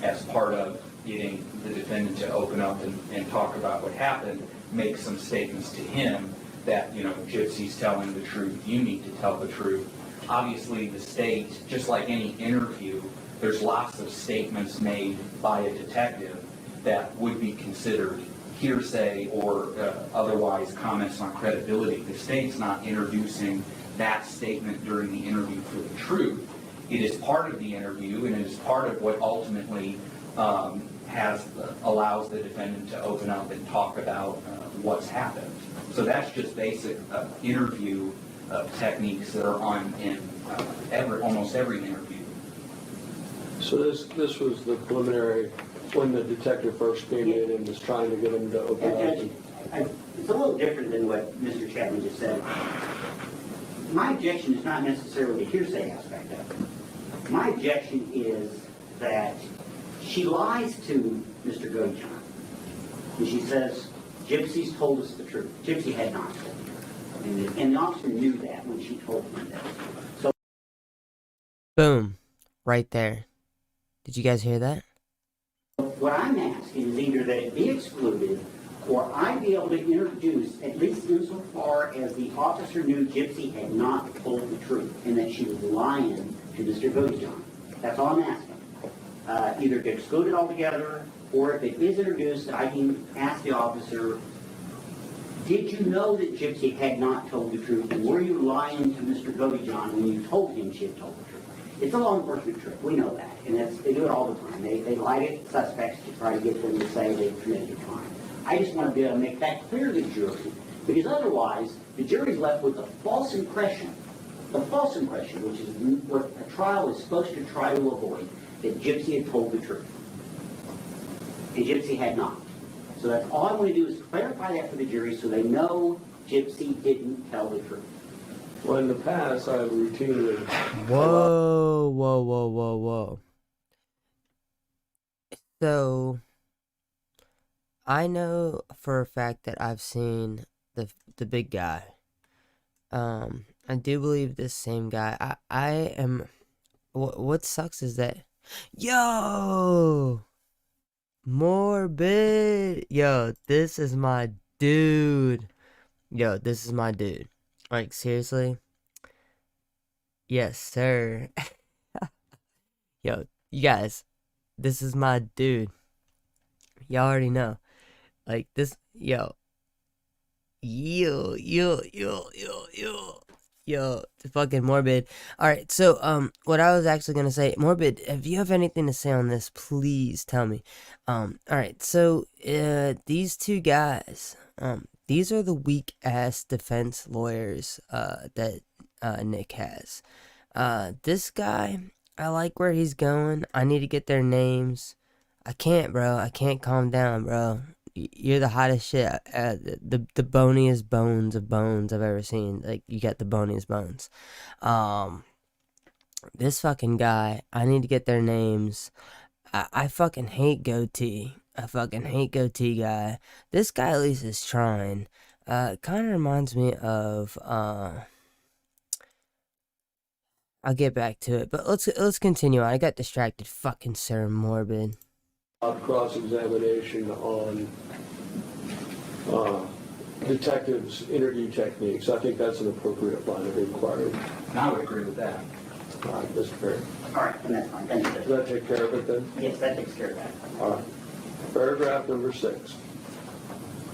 as part of getting the defendant to open up and talk about what happened, makes some statements to him that, Gypsy's telling the truth, you need to tell the truth. Obviously, the state, just like any interview, there's lots of statements made by a detective that would be considered hearsay or otherwise comments on credibility. The state's not introducing that statement during the interview for the truth. It is part of the interview, and it is part of what ultimately allows the defendant to open up and talk about what's happened. So that's just basic interview techniques that are on in almost every interview. So this was the preliminary when the detective first came in and was trying to get him to open up. It's a little different than what Mr. Chapman just said. My objection is not necessarily the hearsay aspect of it. My objection is that she lies to Mr. Goodjohn. And she says, Gypsy's told us the truth. Gypsy had not told her. And the officer knew that when she told him that. So, boom. Right there. Did you guys hear that? what I'm asking is either that it be excluded or I be able to introduce, at least insofar as the officer knew Gypsy had not told the truth and that she was lying to Mr. Goodjohn. That's all I'm asking. Either to exclude it altogether, or if it is introduced, I can ask the officer, did you know that Gypsy had not told the truth, and were you lying to Mr. Goodjohn when you told him she had told the truth? It's a law enforcement trick, we know that, and they do it all the time. They lie to suspects to try to get them to say they've committed a crime. I just want to be able to make that clear to the jury, because otherwise, the jury's left with a false impression, which is what a trial is supposed to try to avoid, that Gypsy had told the truth. And Gypsy had not. So that's all I want to do is clarify that for the jury so they know Gypsy didn't tell the truth. Well, in the past, I have routinely... Whoa. So, I know for a fact that I've seen the big guy. I do believe this same guy. I am... What sucks is that... Yo! Morbid! Yo, this is my dude. Like, seriously? Yes, sir. Yo, you guys, this is my dude. Y'all already know. Like, this, yo, fucking Morbid. Alright, so, what I was actually gonna say, Morbid, if you have anything to say on this, please tell me. Alright, so, these two guys, these are the weak-ass defense lawyers, that, Nick has. This guy I like where he's going. I need to get their names. I can't, bro. I can't calm down, bro. You're the hottest shit. The boniest bones of bones I've ever seen. Like, you got the boniest bones. This fucking guy, I need to get their names. I fucking hate goatee. I fucking hate goatee guy. This guy at least is trying. It kind of reminds me of, I'll get back to it, but let's continue on. I got distracted. Fucking Sir Morbid. Cross-examination on detectives' interview techniques. I think that's an appropriate line of inquiry. I would agree with that. All right, Mr. Perry. All right, and that's fine, thank you. Does that take care of it then? Yes, that takes care of that. All right. Paragraph number 6.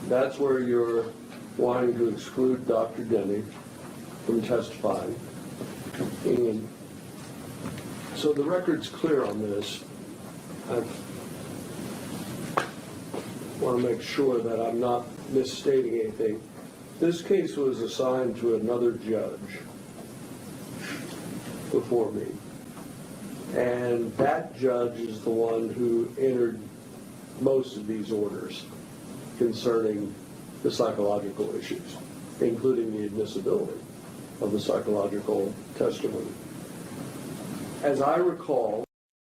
That's where you're wanting to exclude Dr. Denny from testifying. And so the record's clear on this. I want to make sure that I'm not misstating anything. This case was assigned to another judge before me. And that judge is the one who entered most of these orders concerning the psychological issues, including the admissibility of the psychological testimony. As I recall...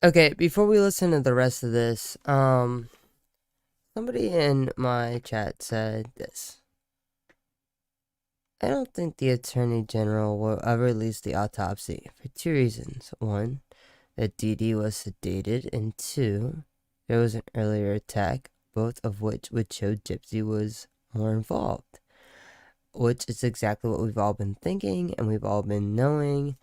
Okay, before we listen to the rest of this, somebody in my chat said this. I don't think the Attorney General will ever release the autopsy for 2 reasons. 1, that Dee Dee was sedated, and 2, there was an earlier attack, both of which would show Gypsy was more involved. Which is exactly what we've all been thinking, and we've all been knowing.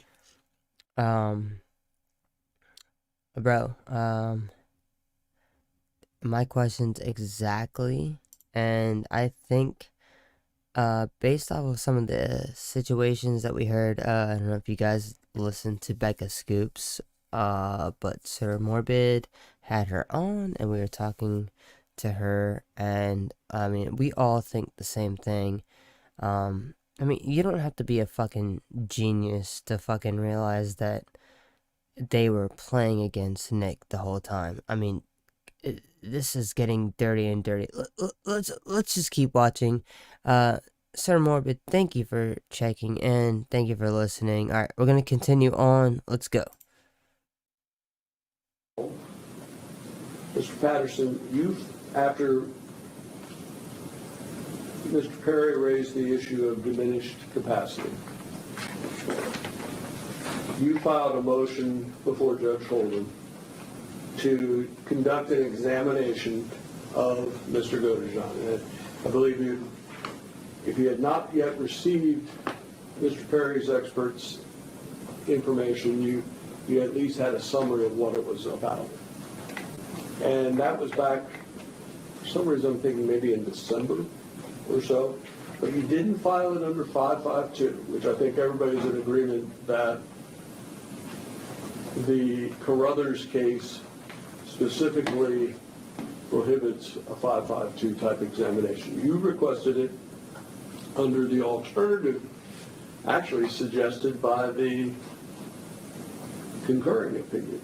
My question's exactly, and I think, based off of some of the situations that we heard, I don't know if you guys listened to Becca Scoops, but Sir Morbid had her on, and we were talking to her, and, I mean, we all think the same thing. I mean, you don't have to be a fucking genius to fucking realize that they were playing against Nick the whole time. I mean, this is getting dirty and dirty. Let's just keep watching. Sir Morbid, thank you for checking in. Thank you for listening. Alright, we're gonna continue on. Let's go. Mr. Patterson, after Mr. Perry raised the issue of diminished capacity, you filed a motion before Judge Holden to conduct an examination of Mr. Godejohn. I believe if you had not yet received Mr. Perry's expert's information, you at least had a summary of what it was about. And that was back, for some reason I'm thinking maybe in December or so, but you didn't file it under 552, which I think everybody's in agreement that the Carruthers case specifically prohibits a 552 type examination. You requested it under the alternative actually suggested by the concurring opinion,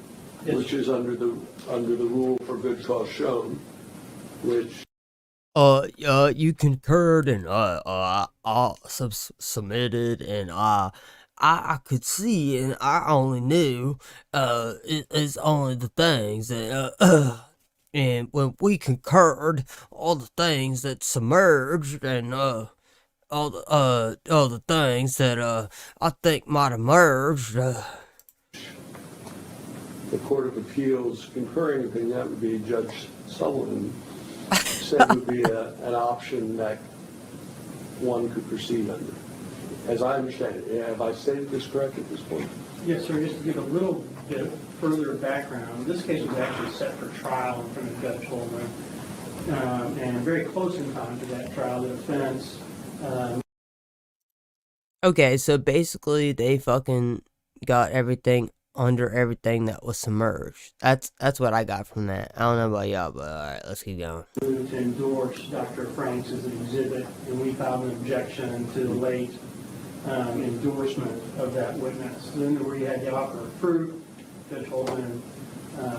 which is under the rule for good cause shown, which you concurred and I submitted, and I could see, and I only knew it's only the things that and when we concurred all the things that submerged, and all the things that I think might emerge. The Court of Appeals concurring opinion, that would be Judge Sullivan, said would be an option that one could proceed under. As I understand it, have I stated this correct at this point? Yes, sir. Just to give a little bit further background, this case was actually set for trial in front of Judge Holden, and very close in time to that trial, the defense. Okay, so basically they fucking got everything under everything that was submerged. That's what I got from that. I don't know about y'all, but alright, let's keep going. To endorse Dr. Franks as an exhibit, and we filed an objection to the late endorsement of that witness. Then where you had the offer of proof, Judge Holden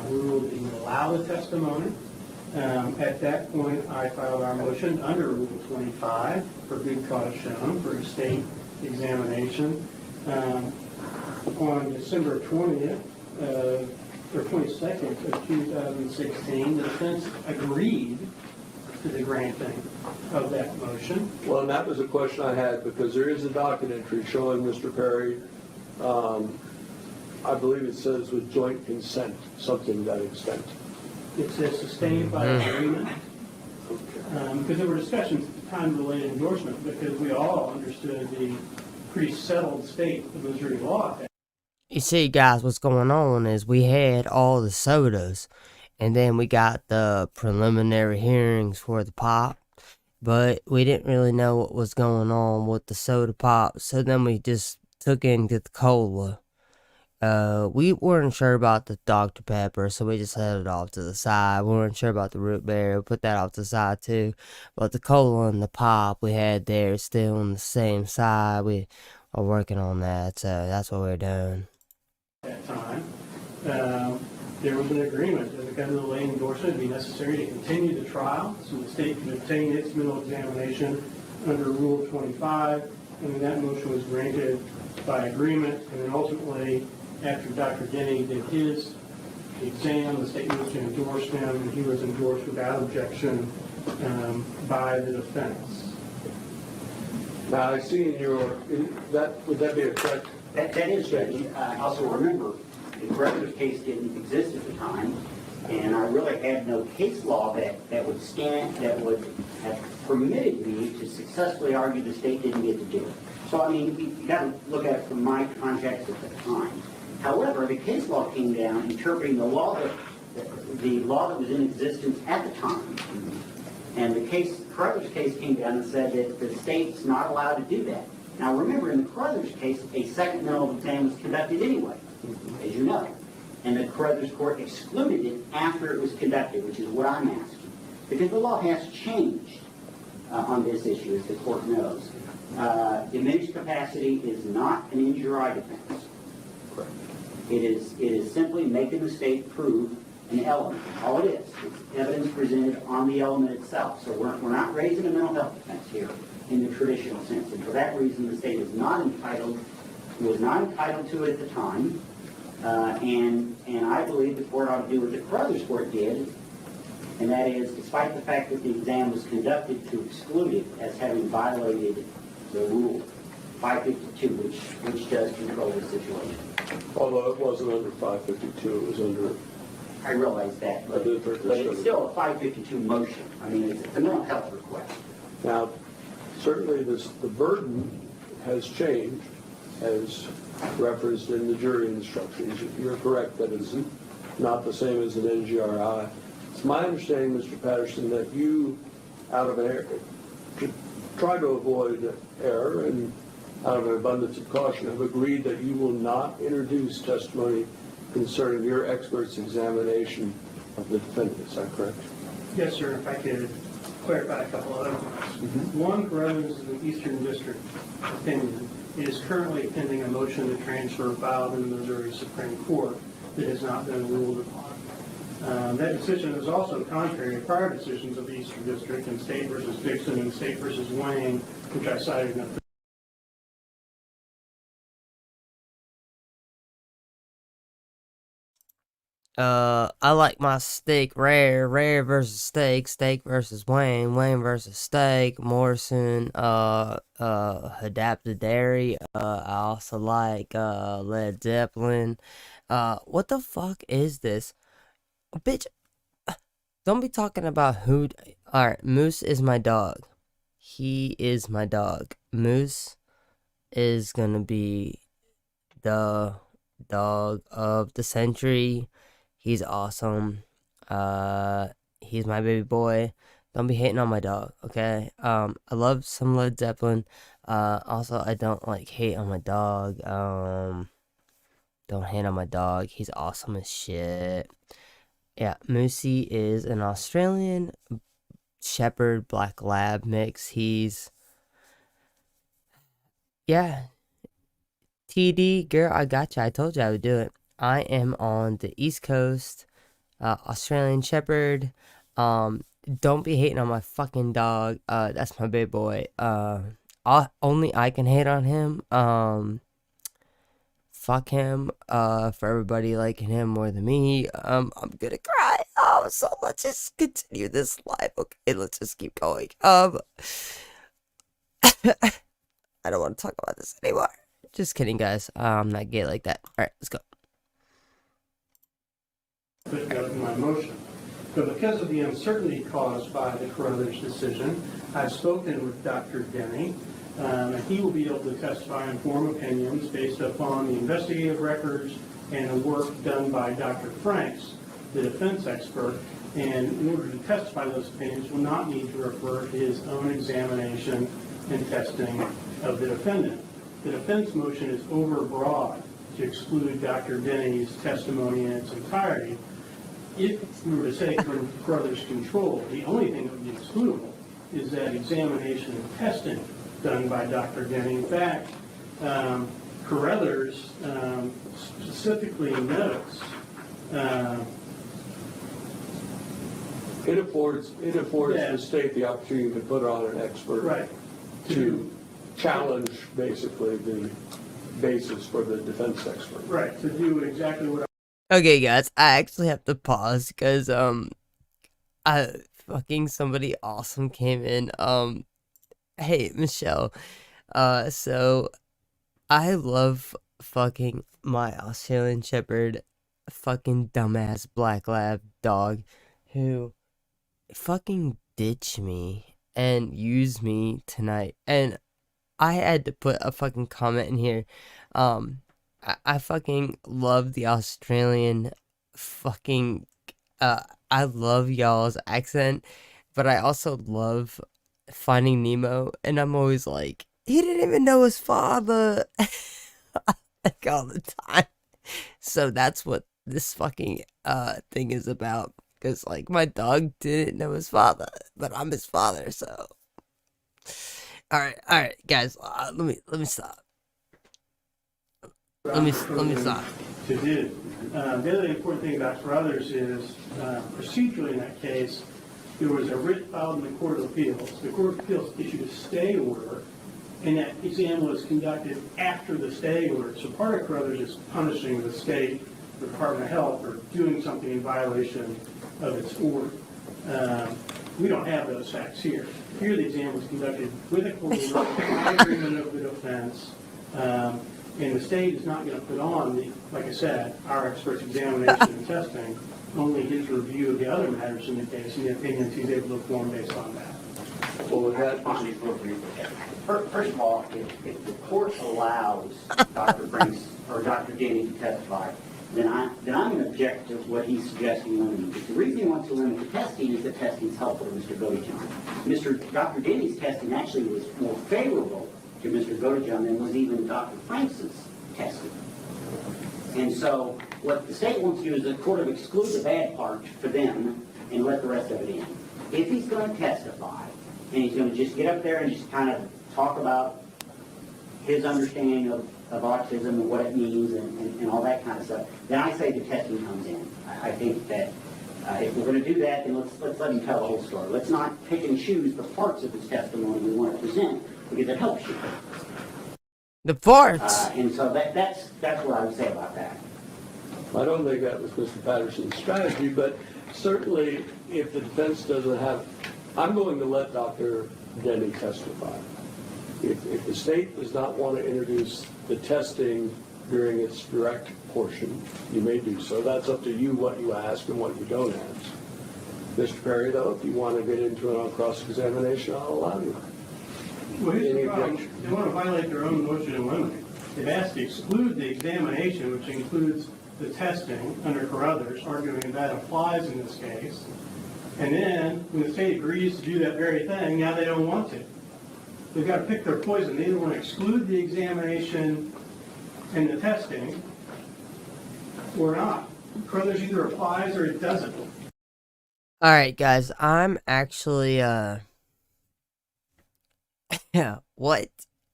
ruled that he would allow the testimony. At that point, I filed our motion under Rule 25 for good cause shown for a state examination. On December 20th, or 22nd of 2016, the defense agreed to the granting of that motion. Well, and that was a question I had, because there is a docket entry showing Mr. Perry, I believe it says with joint consent, something to that extent. It says sustained by agreement, because there were discussions at the time of the late endorsement, because we all understood the pretty settled state of Missouri law. You see, guys, what's going on is we had all the sodas, and then we got the preliminary hearings for the pop, but we didn't really know what was going on with the soda pop, so then we just took into the cola. We weren't sure about the Dr. Pepper, so we just set it off to the side. We weren't sure about the root beer, we put that off to the side too. But the cola and the pop we had there is still on the same side. We are working on that, so that's what we're doing. At that time, there was an agreement that because of the late endorsement, it would be necessary to continue the trial so the state could obtain its mental examination under Rule 25, and then that motion was granted by agreement, and then ultimately, after Dr. Denny did his exam, the state moved to endorse him, and he was endorsed without objection by the defense. Now, I see in your, would that be a correct? That is, Judge. Also remember, the Carruthers case didn't exist at the time, and I really had no case law that would have permitted me to successfully argue the state didn't get to do it. So, I mean, you got to look at it from my context at the time. However, the case law came down interpreting the law that was in existence at the time. And the Carruthers case came down and said that the state's not allowed to do that. Now, remember, in the Carruthers case, a second mental exam was conducted anyway, as you know. And the Carruthers court excluded it after it was conducted, which is what I'm asking. Because the law has changed on this issue, as the court knows. Diminished capacity is not an injury defense. It is simply making the state prove an element. All it is. It's evidence presented on the element itself. So we're not raising a mental health defense here in the traditional sense. And for that reason, the state was not entitled to it at the time. And I believe the court ought to do what the Carruthers court did, and that is, despite the fact that the exam was conducted, to exclude it as having violated the rule 552, which does control the situation. Although it wasn't under 552, it was under... I realize that, but it's still a 552 motion. I mean, it's a mental health request. Now, certainly the burden has changed, as referenced in the jury instructions. You're correct that it's not the same as an NGRI. It's my understanding, Mr. Patterson, that you, out of error, try to avoid error and out of an abundance of caution, have agreed that you will not introduce testimony concerning your expert's examination of the defendant. Is that correct? Yes, sir. If I could clarify a couple of things. One, Carruthers is an Eastern District opinion. It is currently pending a motion to transfer filed in the Missouri Supreme Court that has not been ruled upon. That decision is also contrary to prior decisions of the Eastern District in State v. Dixon and State v. Wayne, which I cited in the I like my steak rare, rare versus steak, steak versus Wayne, Wayne versus steak, Morrison, adapted dairy. I also like, Led Zeppelin. What the fuck is this? Bitch, don't be talking about who. Alright, Moose is my dog. He is my dog. Moose is gonna be the dog of the century. He's awesome. He's my baby boy. Don't be hating on my dog, okay? I love some Led Zeppelin. Also, I don't hate on my dog. Don't hate on my dog. He's awesome as shit. Yeah, Moosey is an Australian Shepherd Black Lab mix. Yeah. TD, girl, I got you. I told you I would do it. I am on the East Coast, Australian Shepherd. Don't be hating on my fucking dog. That's my big boy. Only I can hate on him. Fuck him. For everybody liking him more than me. I'm gonna cry. So let's just continue this live. Okay, let's just keep going. I don't want to talk about this anymore. Just kidding, guys. I'm not gay like that. All right, let's go. My motion. So because of the uncertainty caused by the Carruthers decision, I've spoken with Dr. Denny, and he will be able to testify and form opinions based upon the investigative records and the work done by Dr. Franks, the defense expert, and in order to testify those opinions, will not need to refer to his own examination and testing of the defendant. The defense motion is overbroad to exclude Dr. Denny's testimony in its entirety. If we were to say from Carruthers' control, the only thing that would be excludable is that examination and testing done by Dr. Denny. In fact, Carruthers specifically notes it affords the state the opportunity to put on an expert, right, to challenge basically the basis for the defense expert. Right, to do exactly what Okay, guys, I actually have to pause because fucking somebody awesome came in. Hey Michelle, so I love fucking my Australian Shepherd, fucking dumbass black lab dog, who fucking ditched me and used me tonight, and I had to put a fucking comment in here. I fucking love the Australian fucking, I love y'all's accent, but I also love Finding Nemo, and I'm always like, he didn't even know his father, like all the time. So that's what this fucking, thing is about, because, like, my dog didn't know his father, but I'm his father, so. Alright, guys, let me stop. Let me stop. to do. The other important thing about Carruthers is procedurally in that case, there was a writ filed in the Court of Appeals. The Court of Appeals issued a stay order, and that exam was conducted after the stay order. So part of Carruthers is punishing the state, the Department of Health, for doing something in violation of its order. We don't have those facts here. Here the exam was conducted with a court order, by agreement of the defense, and the state is not going to put on, like I said, our expert's examination and testing, only his review of the other matters in the case and the opinions he's able to form based on that. Well, with that, First of all, if the court allows Dr. Franks or Dr. Denny to testify, then I'm going to object to what he's suggesting limiting. Because the reason he wants to limit the testing is that testing is helpful to Mr. Godejohn. Dr. Denny's testing actually was more favorable to Mr. Godejohn than was even Dr. Franks' testing. And so what the state wants to do is the court of exclude the bad part for them and let the rest of it in. If he's going to testify, and he's going to just get up there and just kind of talk about his understanding of autism and what it means and all that kind of stuff, then I say the testing comes in. I think that if we're going to do that, then let's let him tell the whole story. Let's not pick and choose the parts of his testimony we want to present, because it helps you. The parts! And so that's what I would say about that. I don't think that was Mr. Patterson's strategy, but certainly if the defense doesn't have, I'm going to let Dr. Denny testify. If the state does not want to introduce the testing during its direct portion, you may do so. That's up to you what you ask and what you don't ask. Mr. Perry, though, if you want to get into it on cross-examination, I'll allow you. Well, here's the problem. They want to violate their own motion in limine. They've asked to exclude the examination, which includes the testing under Carruthers, arguing that applies in this case. And then, when the state agrees to do that very thing, now they don't want to. They've got to pick their poison. They either want to exclude the examination and the testing, or not. Carruthers either applies or it doesn't. Alright, guys, I'm actually, yeah, what?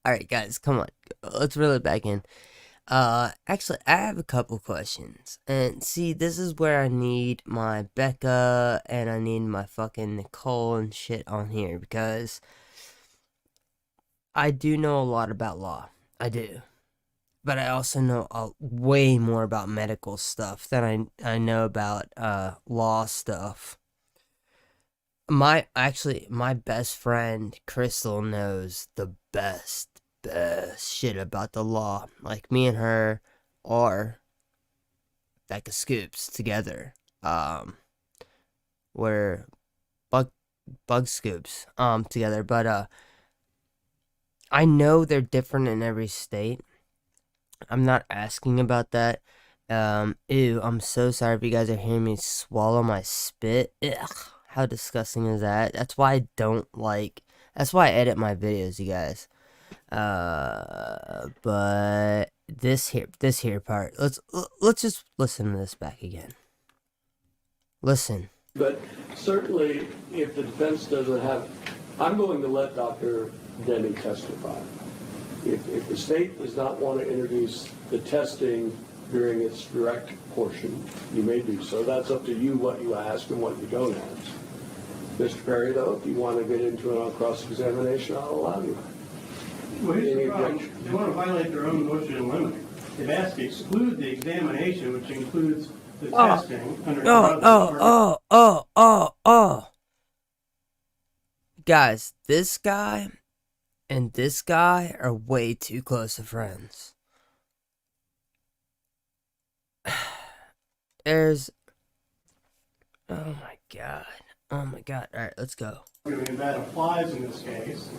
Alright, guys, come on. Let's reel it back in. Actually, I have a couple questions. And see, this is where I need my Becca and I need my fucking Nicole and shit on here because I do know a lot about law. I do. But I also know way more about medical stuff than I know about law stuff. My best friend Crystal knows the best shit about the law. Like me and her are like a scoops together. We're bug scoops together, but I know they're different in every state. I'm not asking about that. Ew, I'm so sorry if you guys are hearing me swallow my spit. Ugh, how disgusting is that? That's why I that's why I edit my videos, you guys. But this here part, let's just listen to this back again. Listen. But certainly, if the defense doesn't have, I'm going to let Dr. Denny testify. If the state does not want to introduce the testing during its direct portion, you may do so. That's up to you what you ask and what you don't ask. Mr. Perry, though, if you want to get into it on cross-examination, I'll allow you. Well, here's the problem. They want to violate their own motion in limine. They've asked to exclude the examination, which includes the testing under Guys, this guy and this guy are way too close of friends. There's... Oh my god. Alright, let's go. That applies in this case.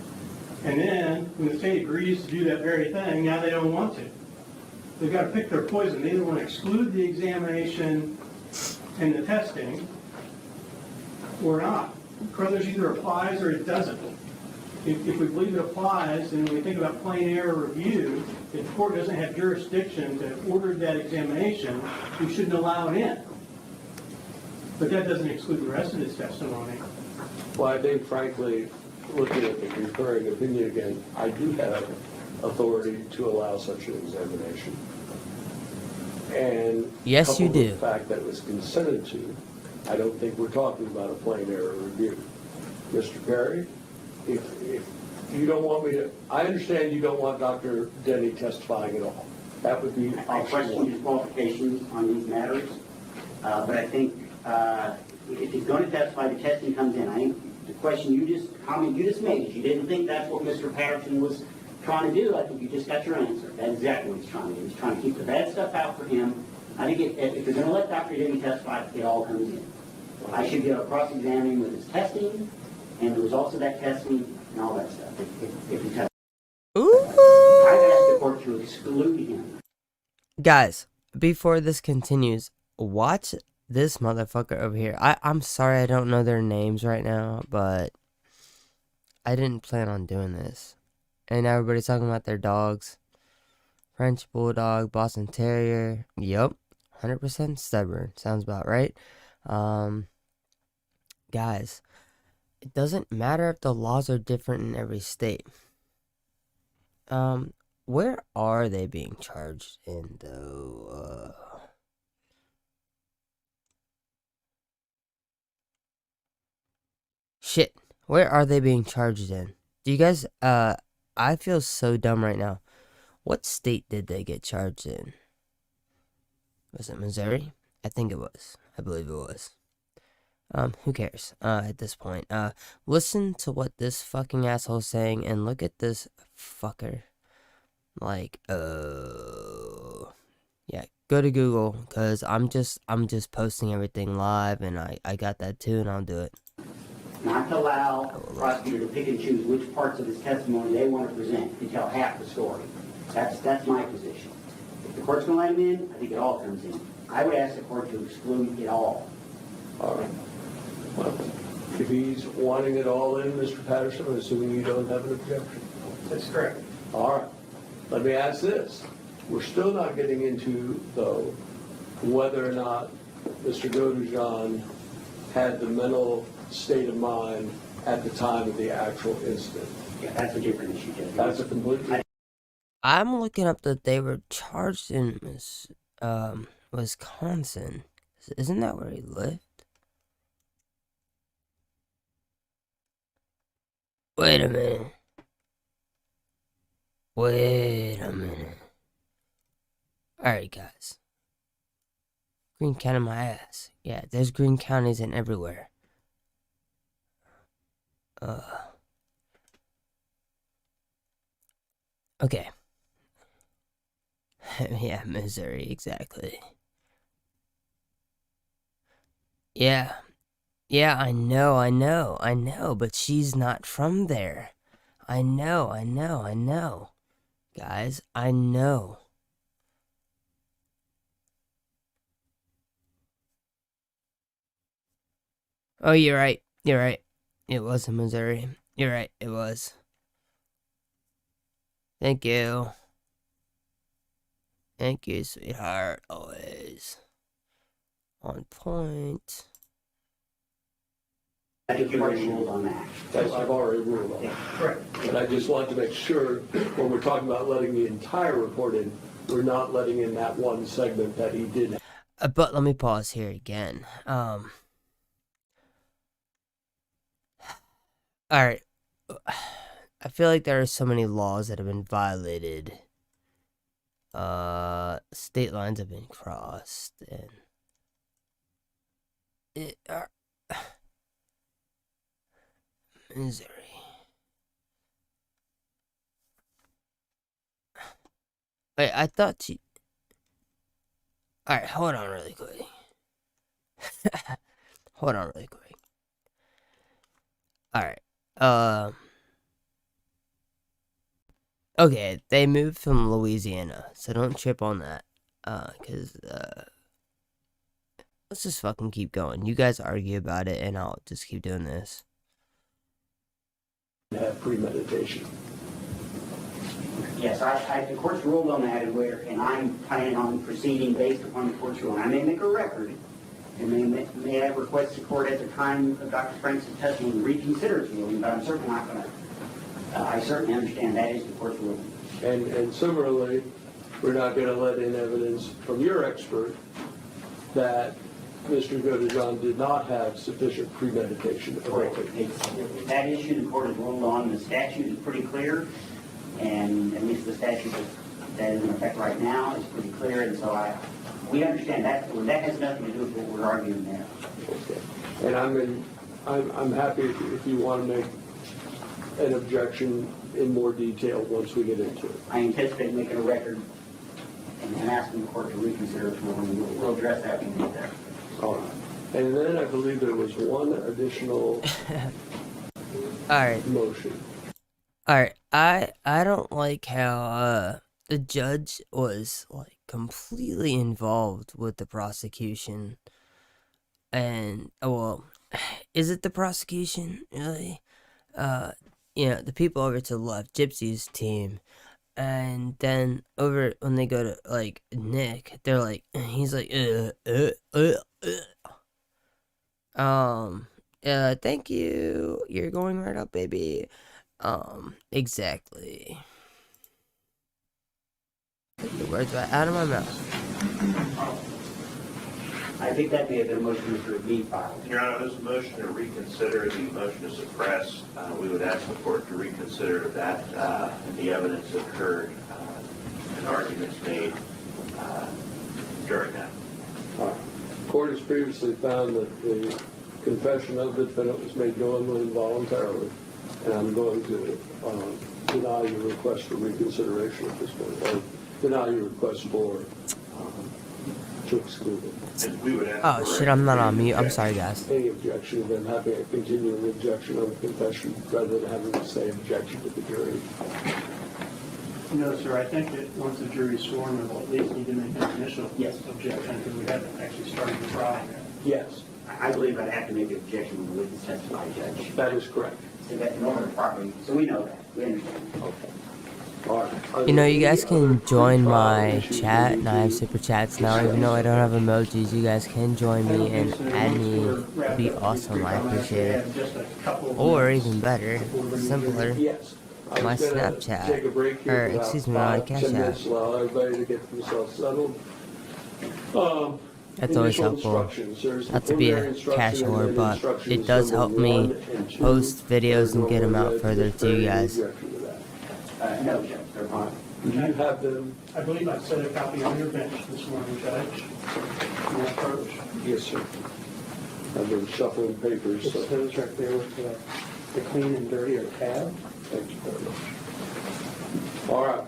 And then, when the state agrees to do that very thing, now they don't want to. They've got to pick their poison. They either want to exclude the examination and the testing, or not. Crothers either applies or it doesn't. If we believe it applies, then when we think about plain error review, if the court doesn't have jurisdiction to order that examination, we shouldn't allow it in. But that doesn't exclude the rest of his testimony. Well, I think, frankly, looking at the concurring opinion again, I do have authority to allow such an examination. And yes, you do. The fact that it was consented to, I don't think we're talking about a plain error review. Mr. Perry, if you don't want me to, I understand you don't want Dr. Denny testifying at all. That would be. I question his qualifications on these matters, but I think if he's going to testify, the testing comes in. I think the question comment you just made is you didn't think that's what Mr. Patterson was trying to do. I think you just got your answer. That's exactly what he's trying to do. He's trying to keep the bad stuff out for him. I think if you're going to let Dr. Denny testify, it all comes in. I should be able to cross-examine him with his testing and the results of that testing and all that stuff. If he testifies. I've asked the court to exclude him. Guys, before this continues, watch this motherfucker over here. I'm sorry I don't know their names right now, but I didn't plan on doing this. And everybody's talking about their dogs. French Bulldog, Boston Terrier. Yup. 100% stubborn. Sounds about right. Guys, it doesn't matter if the laws are different in every state. Where are they being charged in, though? Shit. Where are they being charged in? Do you guys, I feel so dumb right now. What state did they get charged in? Was it Missouri? I think it was. I believe it was. Who cares, at this point. Listen to what this fucking asshole's saying and look at this fucker. Like, yeah, go to Google, cause I'm just posting everything live and I got that too and I'll do it. Not to allow the prosecutor to pick and choose which parts of his testimony they want to present to tell half the story. That's my position. If the court's going to let him in, I think it all comes in. I would ask the court to exclude it all. All right. Well, if he's wanting it all in, Mr. Patterson, I'm assuming you don't have an objection. That's correct. All right. Let me ask this. We're still not getting into, though, whether or not Mr. Godejohn had the mental state of mind at the time of the actual incident. Yeah, that's a different issue, Judge. That's a completely I'm looking up that they were charged in Wisconsin. Isn't that where he lived? Wait a minute. Wait a minute. Alright, guys. Green County my ass. Yeah, there's green counties in everywhere. Okay. Yeah, Missouri, exactly. Yeah. Yeah, I know, but she's not from there. I know. Guys, I know. Oh, you're right. It was in Missouri. You're right, it was. Thank you. Thank you, sweetheart. Always. On point. I think you've already ruled on that. Yes, I've already ruled on it. Correct. And I just want to make sure, when we're talking about letting the entire report in, we're not letting in that one segment that he did. But let me pause here again. Alright. I feel like there are so many laws that have been violated. State lines have been crossed, and Missouri. Wait, I thought she... Alright, hold on really quick. Alright, okay, they moved from Louisiana, so don't trip on that. Cause, let's just fucking keep going. You guys argue about it, and I'll just keep doing this. Have premeditation. Yes, the court's ruled on that, and I'm planning on proceeding based upon the court's ruling. I may make a record, and may I request the court at the time of Dr. Frank's testimony reconsider its ruling, but I'm certainly not going to. I certainly understand that is the court's ruling. And similarly, we're not going to let in evidence from your expert that Mr. Godejohn did not have sufficient premeditation ability. That issue the court has ruled on. The statute is pretty clear, and at least the statute that is in effect right now is pretty clear, and so we understand that. That has nothing to do with what we're arguing there. Okay. And I'm happy if you want to make an objection in more detail once we get into it. I anticipate making a record and asking the court to reconsider its ruling. We'll address that when we get there. All right. And then I believe there was one additional motion. Alright, I don't like how the judge was like completely involved with the prosecution. And well, is it the prosecution really? The people over to the left, Gypsy's team, and then over when they go to like Nick, they're like, he's like, thank you, you're going right up, baby. Exactly. Take the words right out of my mouth. I think that may have been a motion Mr. Reed filed. Your Honor, this motion to reconsider, the motion to suppress, we would ask the court to reconsider that the evidence occurred and arguments made during that. The court has previously found that the confession of the defendant was made knowingly and voluntarily, and I'm going to deny your request for reconsideration at this point, or deny your request for to exclude it. And we would ask Oh shit, I'm not on mute. I'm sorry, guys. Any objection, then having a continuing objection on the confession rather than having to say objection to the jury. No, sir, I think that once the jury's sworn, we'll at least need to make an initial objection because we haven't actually started the trial yet. Yes. I believe I'd have to make an objection when the witness testifies, Judge. That is correct. So that in order to properly, so we know that. We understand. Okay. All right. You guys can join my chat, and I have super chats now. Even though I don't have emojis, you guys can join me and add me. It'd be awesome. I appreciate it. Or even better, simpler. Yes. I my was gonna Snapchat, take a break here or for about excuse me, my 5, Cash 10 App. minutes, allow everybody to get themselves settled. That's always Initial helpful. instructions. There's the Not to be preliminary a instruction cash and whore, then but it instructions does number help me 1 and 2 post videos are and get them normally out read. further Is to there you any guys. objection to that? No, Judge, they're fine. Do you have them? I believe I set a copy on your bench this morning, Judge. My approach. Yes, sir. I've been shuffling papers, It's so those right there with the clean and dirty or tab. thank you very much. All right.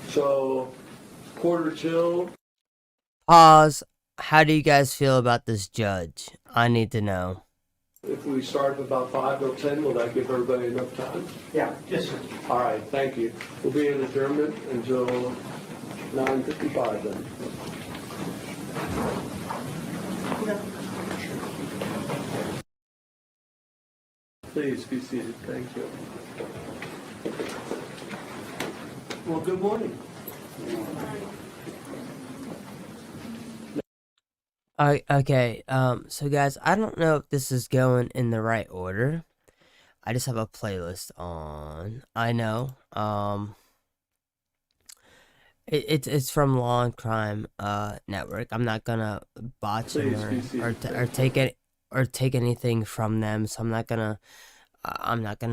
So, quarter till. Pause. How do you guys feel about this judge? I need to know. If we start at about 5 or 10, will that give everybody enough time? Yeah, yes, sir. All right, thank you. We'll be in adjournment until 9:55 then. Please be seated. Thank you. Well, good morning. Okay, so guys, I don't know if this is going in the right order. I just have a playlist on. I know. It's from Law and Crime Network. I'm not gonna botch them or take anything from them, so I'm not gonna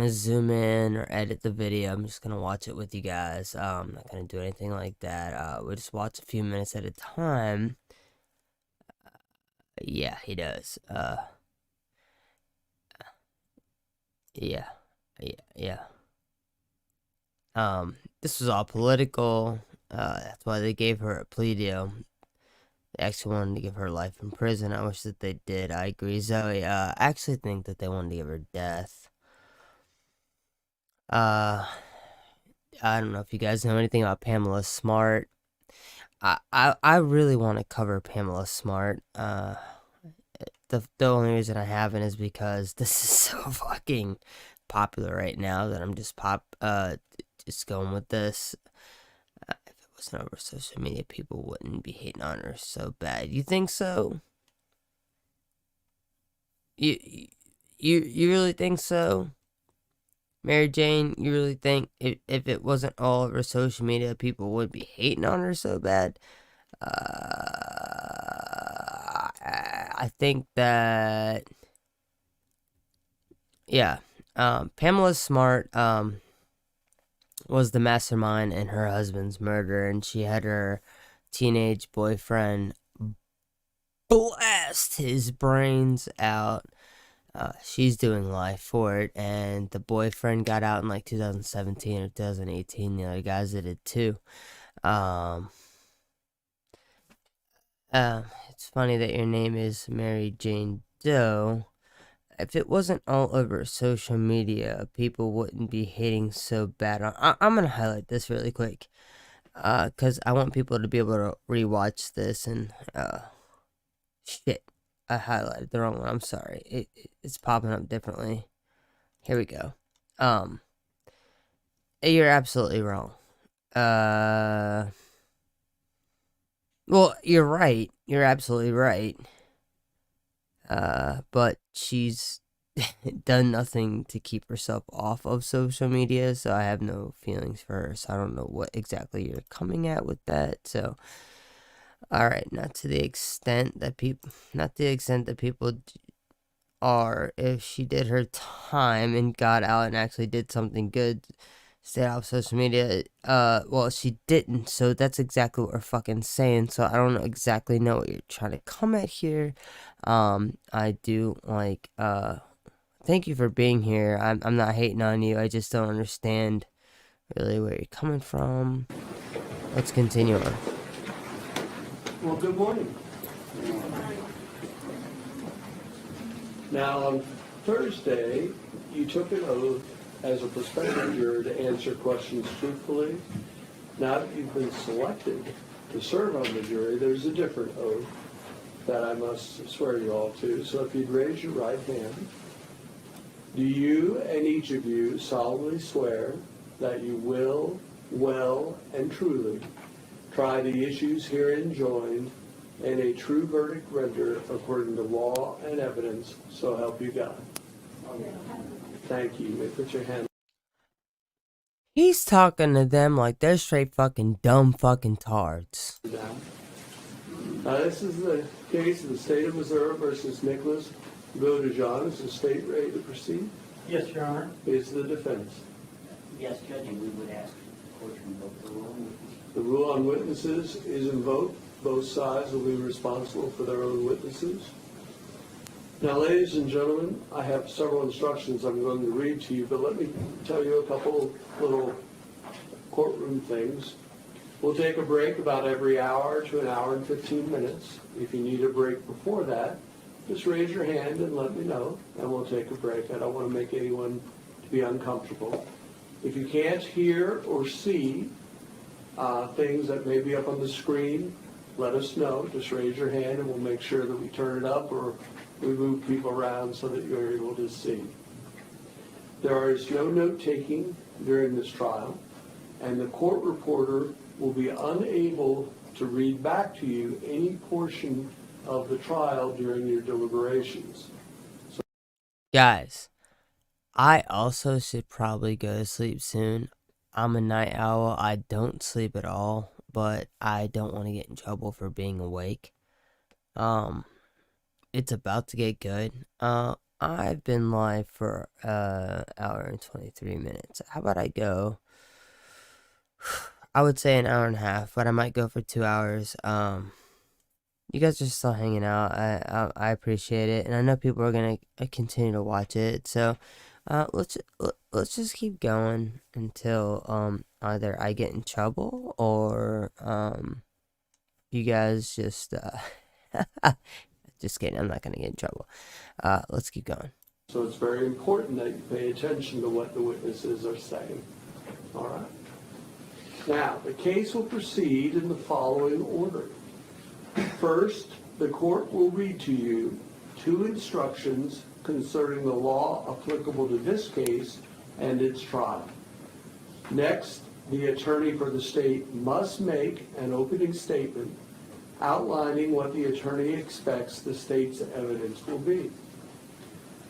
zoom in or edit the video. I'm just gonna watch it with you guys. I'm not gonna do anything like that. We'll just watch a few minutes at a time. Yeah, he does. Yeah. This was all political. That's why they gave her a plea deal. They actually wanted to give her life in prison. I wish that they did. I agree, Zoe. I actually think that they wanted to give her death. I don't know if you guys know anything about Pamela Smart. I really want to cover Pamela Smart. The only reason I haven't is because this is so fucking popular right now that I'm just going with this. If it wasn't over social media, people wouldn't be hating on her so bad. You think so? You really think so? Mary Jane, you really think if it wasn't all over social media, people would be hating on her so bad? I think that, yeah, Pamela Smart, was the mastermind in her husband's murder, and she had her teenage boyfriend blast his brains out. She's doing life for it, and the boyfriend got out in like 2017 or 2018. The other guys did it too. It's funny that your name is Mary Jane Doe. If it wasn't all over social media, people wouldn't be hating so bad on. I'm gonna highlight this really quick, cause I want people to be able to rewatch this and shit. I highlighted the wrong one. I'm sorry. It's popping up differently. Here we go. You're absolutely wrong. Well, you're right. You're absolutely right. But she's done nothing to keep herself off of social media, so I have no feelings for her. So I don't know what exactly you're coming at with that. So, all right, not to the extent that people are. If she did her time and got out and actually did something good, stay off social media. Well, she didn't, so that's exactly what we're fucking saying. So I don't exactly know what you're trying to come at here. I do like, thank you for being here. I'm not hating on you. I just don't understand really where you're coming from. Let's continue on. Well, good morning. Now, on Thursday, you took an oath as a prospective juror to answer questions truthfully. Now that you've been selected to serve on the jury, there's a different oath that I must swear you all to. So if you'd raise your right hand. Do you and each of you solemnly swear that you will, well, and truly try the issues herein joined and a true verdict render according to law and evidence, so help you God? Thank you. You may put your hand He's talking to them like they're straight fucking dumb fucking tards. This is the case of the state of Missouri versus Nicholas Godejohn. Is the state ready to proceed? Yes, Your Honor. Is the defense? Yes, Judge, and we would ask the court to invoke the rule. The rule on witnesses is invoked. Both sides will be responsible for their own witnesses. Now, ladies and gentlemen, I have several instructions I'm going to read to you, but let me tell you a couple little courtroom things. We'll take a break about every hour to an hour and 15 minutes. If you need a break before that, just raise your hand and let me know, and we'll take a break. I don't want to make anyone be uncomfortable. If you can't hear or see things that may be up on the screen, let us know. Just raise your hand and we'll make sure that we turn it up or we move people around so that you're able to see. There is no note-taking during this trial, and the court reporter will be unable to read back to you any portion of the trial during your deliberations. Guys, I also should probably go to sleep soon. I'm a night owl. I don't sleep at all, but I don't want to get in trouble for being awake. It's about to get good. I've been live for an hour and 23 minutes. How about I go? I would say an hour and a half, but I might go for 2 hours. You guys are still hanging out. I appreciate it, and I know people are gonna continue to watch it. So, let's just keep going until either I get in trouble or you guys just just kidding. I'm not gonna get in trouble. Let's keep going. So it's very important that you pay attention to what the witnesses are saying. All right. Now, the case will proceed in the following order. First, the court will read to you 2 instructions concerning the law applicable to this case and its trial. Next, the attorney for the state must make an opening statement outlining what the attorney expects the state's evidence will be.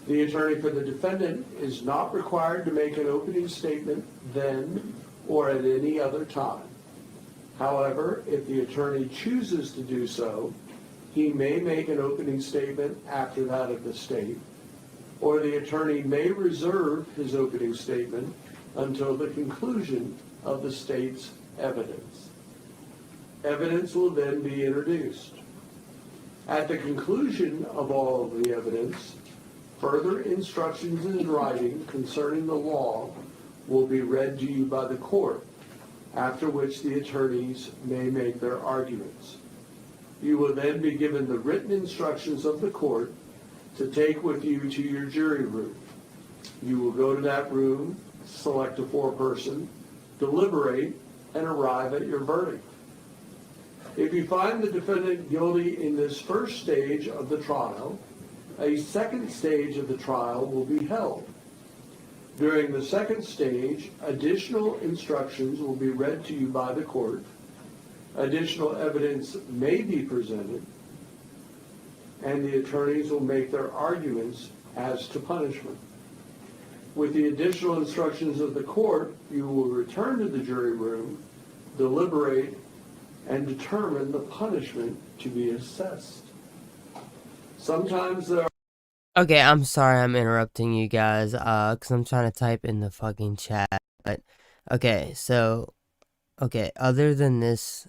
The attorney for the defendant is not required to make an opening statement then or at any other time. However, if the attorney chooses to do so, he may make an opening statement after that of the state, or the attorney may reserve his opening statement until the conclusion of the state's evidence. Evidence will then be introduced. At the conclusion of all of the evidence, further instructions in writing concerning the law will be read to you by the court, after which the attorneys may make their arguments. You will then be given the written instructions of the court to take with you to your jury room. You will go to that room, select a 4-person, deliberate, and arrive at your verdict. If you find the defendant guilty in this first stage of the trial, a second stage of the trial will be held. During the second stage, additional instructions will be read to you by the court. Additional evidence may be presented, and the attorneys will make their arguments as to punishment. With the additional instructions of the court, you will return to the jury room, deliberate, and determine the punishment to be assessed. Sometimes there are Okay, I'm sorry I'm interrupting you guys, cause I'm trying to type in the fucking chat, but, okay, so, okay, other than this,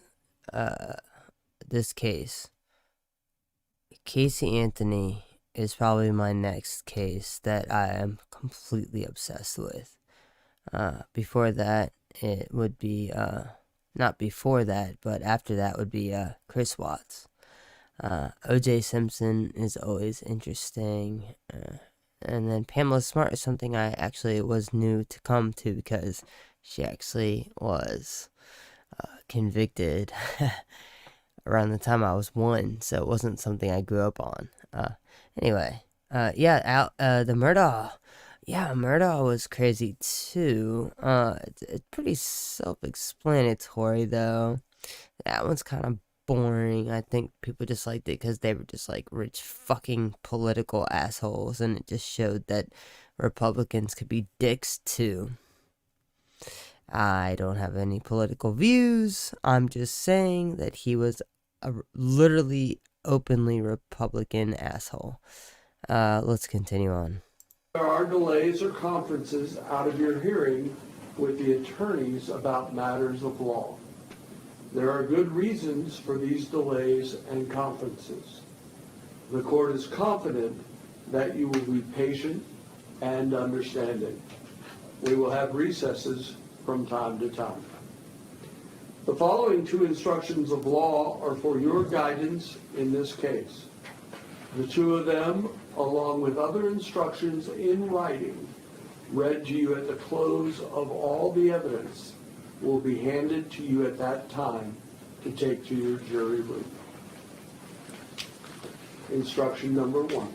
this case, Casey Anthony is probably my next case that I am completely obsessed with. Before that, it would be, not before that, but after that would be, Chris Watts. O.J. Simpson is always interesting, and then Pamela Smart is something I actually was new to come to because she actually was convicted around the time I was 1, so it wasn't something I grew up on. Anyway, yeah, the Murdaugh. Yeah, Murdaugh was crazy too. It's pretty self-explanatory though. That one's kind of boring. I think people just liked it because they were just like rich fucking political assholes, and it just showed that Republicans could be dicks too. I don't have any political views. I'm just saying that he was a literally openly Republican asshole. Let's continue on. There are delays or conferences out of your hearing with the attorneys about matters of law. There are good reasons for these delays and conferences. The court is confident that you will be patient and understanding. We will have recesses from time to time. The following 2 instructions of law are for your guidance in this case. The 2 of them, along with other instructions in writing, read to you at the close of all the evidence, will be handed to you at that time to take to your jury room. Instruction number 1.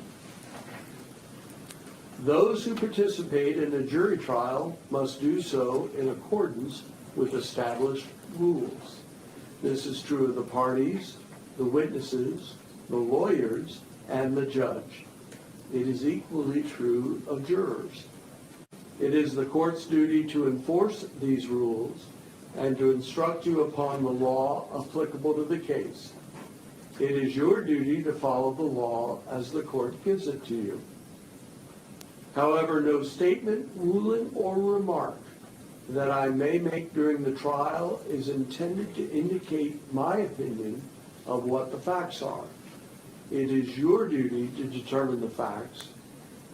Those who participate in a jury trial must do so in accordance with established rules. This is true of the parties, the witnesses, the lawyers, and the judge. It is equally true of jurors. It is the court's duty to enforce these rules and to instruct you upon the law applicable to the case. It is your duty to follow the law as the court gives it to you. However, no statement, ruling, or remark that I may make during the trial is intended to indicate my opinion of what the facts are. It is your duty to determine the facts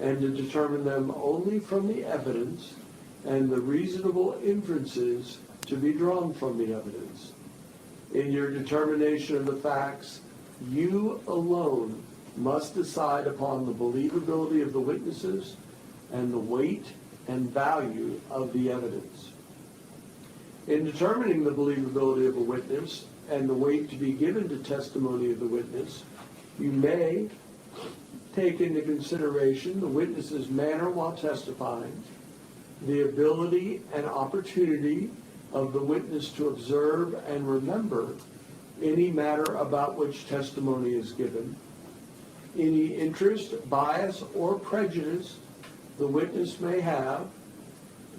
and to determine them only from the evidence and the reasonable inferences to be drawn from the evidence. In your determination of the facts, you alone must decide upon the believability of the witnesses and the weight and value of the evidence. In determining the believability of a witness and the weight to be given to testimony of the witness, you may take into consideration the witness's manner while testifying, the ability and opportunity of the witness to observe and remember any matter about which testimony is given, any interest, bias, or prejudice the witness may have,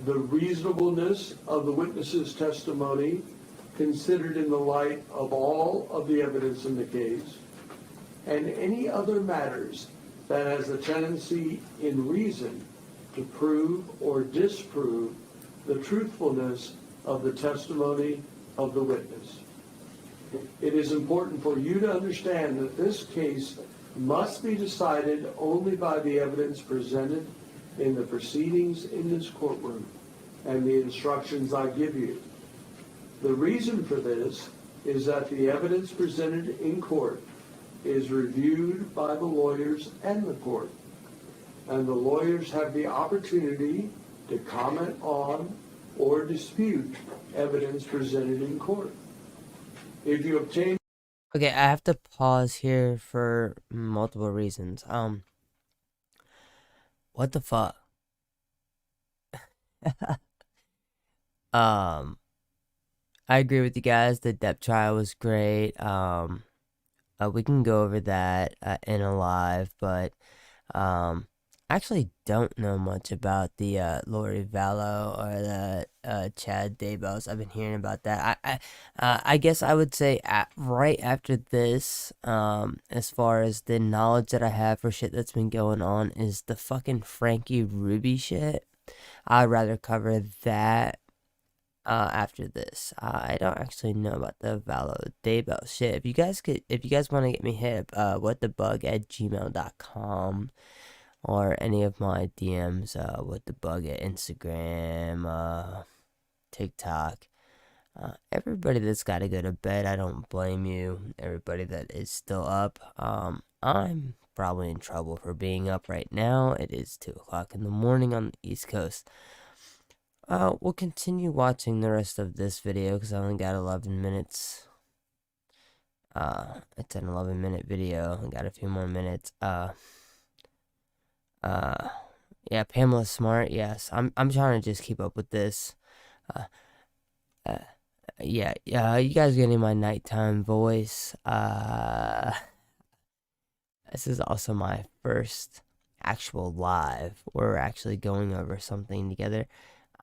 the reasonableness of the witness's testimony considered in the light of all of the evidence in the case, and any other matters that has a tendency in reason to prove or disprove the truthfulness of the testimony of the witness. It is important for you to understand that this case must be decided only by the evidence presented in the proceedings in this courtroom and the instructions I give you. The reason for this is that the evidence presented in court is reviewed by the lawyers and the court, and the lawyers have the opportunity to comment on or dispute evidence presented in court. If you obtain... Okay, I have to pause here for multiple reasons. What the fuck? I agree with you guys. The Depp trial was great. We can go over that in a live, but I actually don't know much about the Lori Vallow or the Chad Daybos. I've been hearing about that. I guess I would say right after this, as far as the knowledge that I have for shit that's been going on, is the fucking Frankie Ruby shit. I'd rather cover that after this. I don't actually know about the Vallow Daybell shit. If you guys want to get me hit up, whatthebug@gmail.com or any of my DMs, whatthebug at Instagram, TikTok. Everybody that's got to go to bed, I don't blame you. Everybody that is still up, I'm probably in trouble for being up right now. It is 2 o'clock in the morning on the East Coast. We'll continue watching the rest of this video because I only got 11 minutes. It's an 11-minute video. I got a few more minutes. Yeah, Pamela Smart. Yes, I'm trying to just keep up with this. Yeah, you guys getting my nighttime voice. This is also my first actual live. We're actually going over something together.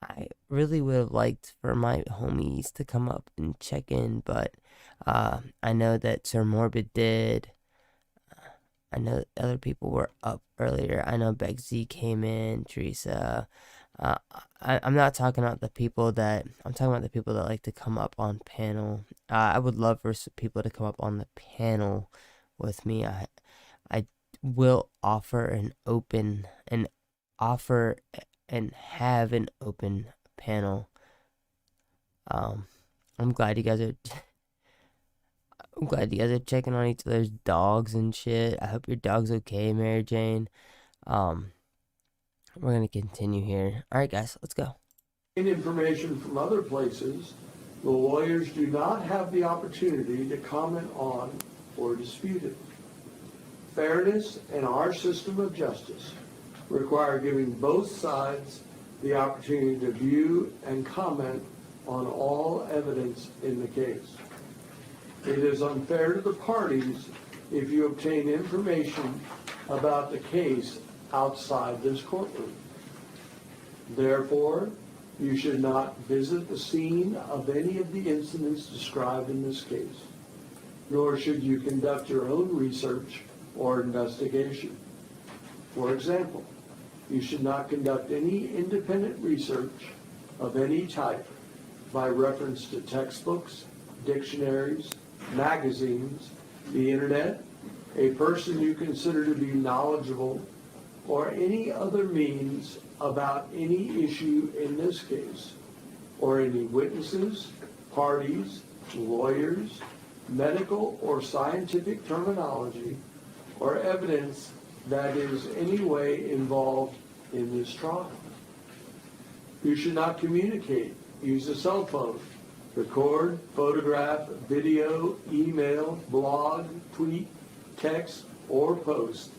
I really would have liked for my homies to come up and check in, but I know that Sir Morbid did. I know other people were up earlier. I know Begsy came in, Teresa. Uh, I'm not talking about the people that I'm talking about the people that like to come up on panel. I would love for people to come up on the panel with me. I will offer and have an open panel. Um, I'm glad you guys are. I'm glad you guys are checking on each other's dogs and shit. I hope your dog's okay, Mary Jane. Um, we're gonna continue here. All right, guys, let's go. Information from other places, the lawyers do not have the opportunity to comment on or dispute it. Fairness in our system of justice require giving both sides the opportunity to view and comment on all evidence in the case. It is unfair to the parties if you obtain information about the case outside this courtroom. Therefore, you should not visit the scene of any of the incidents described in this case, nor should you conduct your own research or investigation. For example, you should not conduct any independent research of any type by reference to textbooks, dictionaries, magazines, the internet, a person you consider to be knowledgeable, or any other means about any issue in this case, or any witnesses, parties, lawyers, medical or scientific terminology, or evidence that is any way involved in this trial. You should not communicate, use a cell phone, record, photograph, video, email, blog, tweet, text, or post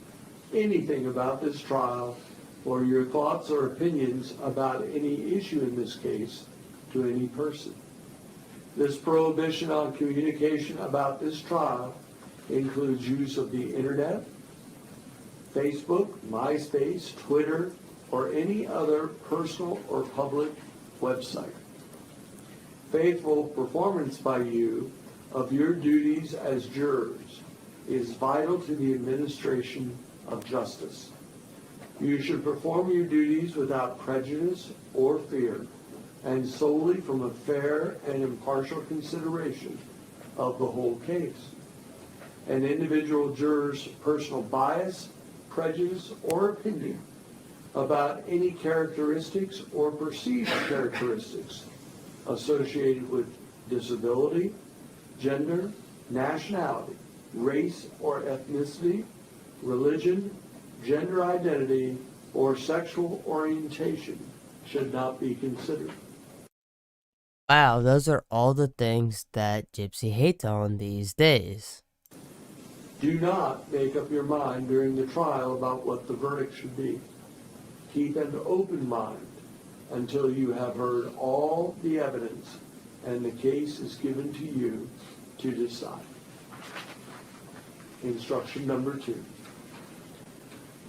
anything about this trial or your thoughts or opinions about any issue in this case to any person. This prohibition on communication about this trial includes use of the internet, Facebook, MySpace, Twitter, or any other personal or public website. Faithful performance by you of your duties as jurors is vital to the administration of justice. You should perform your duties without prejudice or fear, and solely from a fair and impartial consideration of the whole case. An individual juror's personal bias, prejudice, or opinion about any characteristics or perceived characteristics associated with disability, gender, nationality, race or ethnicity, religion, gender identity, or sexual orientation should not be considered. Wow, those are all the things that Gypsy hates on these days. Do not make up your mind during the trial about what the verdict should be. Keep an open mind until you have heard all the evidence and the case is given to you to decide. Instruction number 2.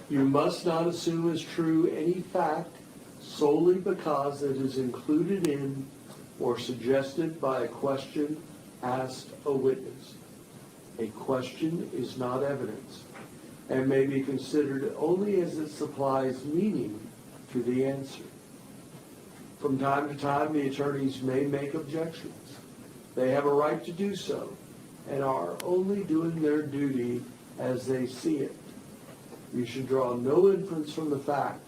You must not assume as true any fact solely because it is included in or suggested by a question asked a witness. A question is not evidence and may be considered only as it supplies meaning to the answer. From time to time, the attorneys may make objections. They have a right to do so and are only doing their duty as they see it. You should draw no inference from the fact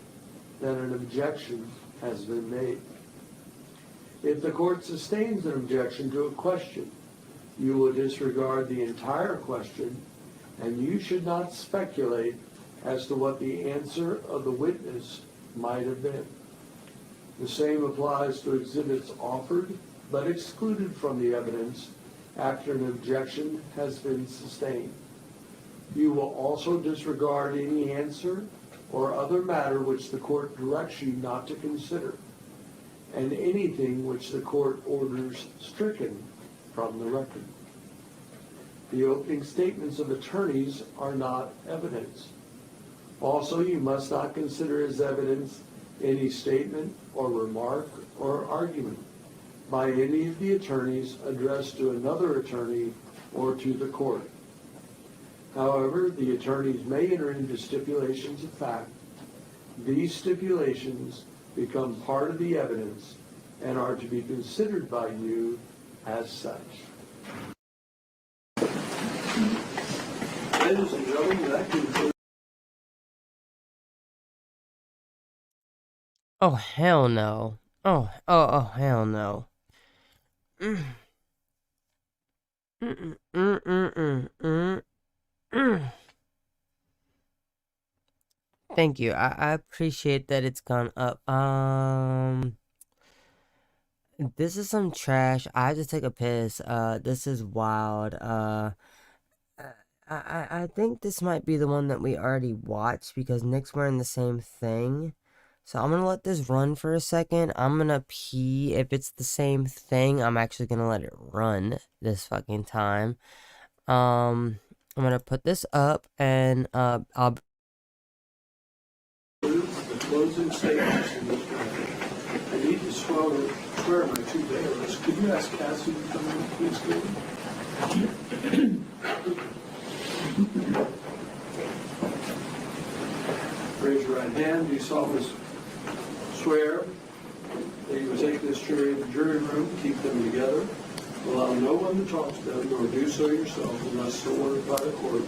that an objection has been made. If the court sustains an objection to a question, you will disregard the entire question, and you should not speculate as to what the answer of the witness might have been. The same applies to exhibits offered but excluded from the evidence after an objection has been sustained. You will also disregard any answer or other matter which the court directs you not to consider, and anything which the court orders stricken from the record. The opening statements of attorneys are not evidence. Also, you must not consider as evidence any statement or remark or argument by any of the attorneys addressed to another attorney or to the court. However, the attorneys may enter into stipulations of fact. These stipulations become part of the evidence and are to be considered by you as such. Ladies and gentlemen, that concludes. Oh, hell no. Oh, hell no. Mm. Mm, mm, mm, mm, mm, mm. Thank you. I appreciate that it's gone up. This is some trash. I have to take a piss. This is wild. I think this might be the one that we already watched because Nick's wearing the same thing. So I'm gonna let this run for a second. I'm gonna pee. If it's the same thing, I'm actually gonna let it run this fucking time. I'm gonna put this up and I'll. The closing statements in this matter. I need to swear my two bailiffs. Could you ask Cassie to come in, please, Gordon? Raise your right hand. Do you solemnly swear that you will take this jury in the jury room, keep them together, allow no one to talk to them, nor do so yourself unless so ordered by the court,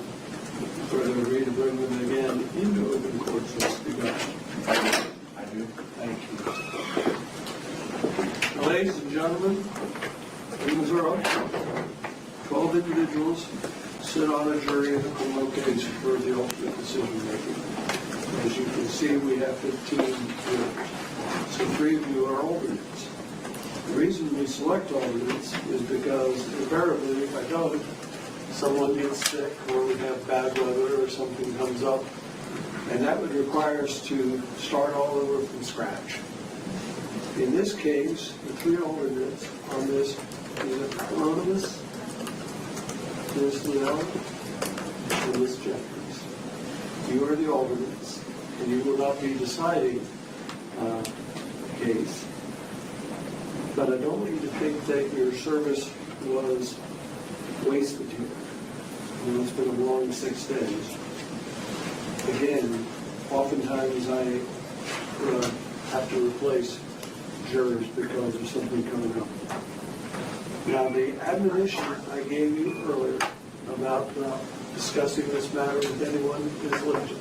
further agree to bring them again into open court so as to be done? I do. Thank you. Now, ladies and gentlemen, in Missouri, 12 individuals sit on a jury in a criminal case for the ultimate decision making. As you can see, we have 15 jurors. So 3 of you are alternates. The reason we select alternates is because invariably, if I don't, someone gets sick or we have bad weather or something comes up, and that would require us to start all over from scratch. In this case, the 3 alternates on this is Anonymous, Ms. Liddell, and Ms. Jeffries. You are the alternates, and you will not be deciding the case. But I don't want you to think that your service was wasted here. You know, it's been a long 6 days. Again, oftentimes I have to replace jurors because of something coming up. Now, the admonition I gave you earlier about discussing this matter with anyone is limited.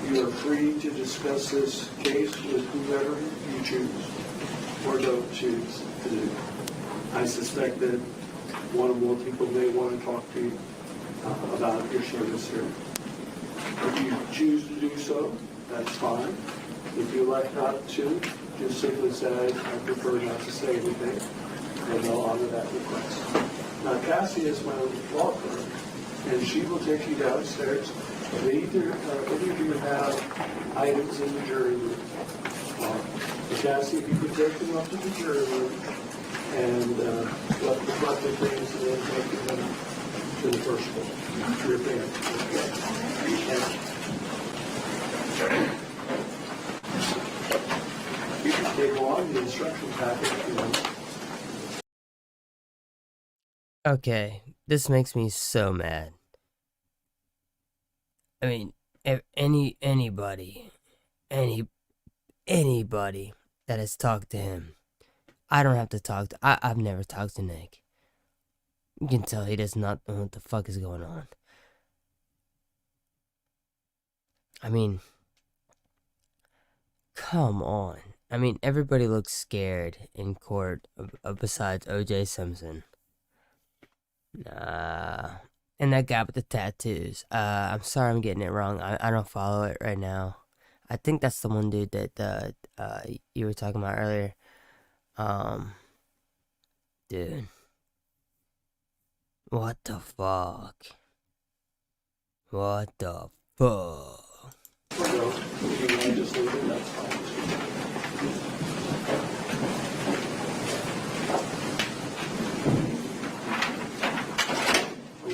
You are free to discuss this case with whoever you choose or don't choose to do. I suspect that one or more people may want to talk to you about your service here. If you choose to do so, that's fine. If you elect not to, just simply say, I prefer not to say anything, and they'll honor that request. Now, Cassie is my law firm, and she will take you downstairs. Any of you have items in the jury room. Cassie, if you could take them up to the jury room and let the front of things and then take them to the first floor, to your family. You can take along the instruction packet if you want. Okay, this makes me so mad. I mean, if anybody that has talked to him, I don't have to talk to. I've never talked to Nick. You can tell he does not know what the fuck is going on. I mean, come on. I mean, everybody looks scared in court besides O.J. Simpson. Nah. And that guy with the tattoos. I'm sorry I'm getting it wrong. I don't follow it right now. I think that's the one dude that you were talking about earlier. Dude. What the fuck? What the fuck?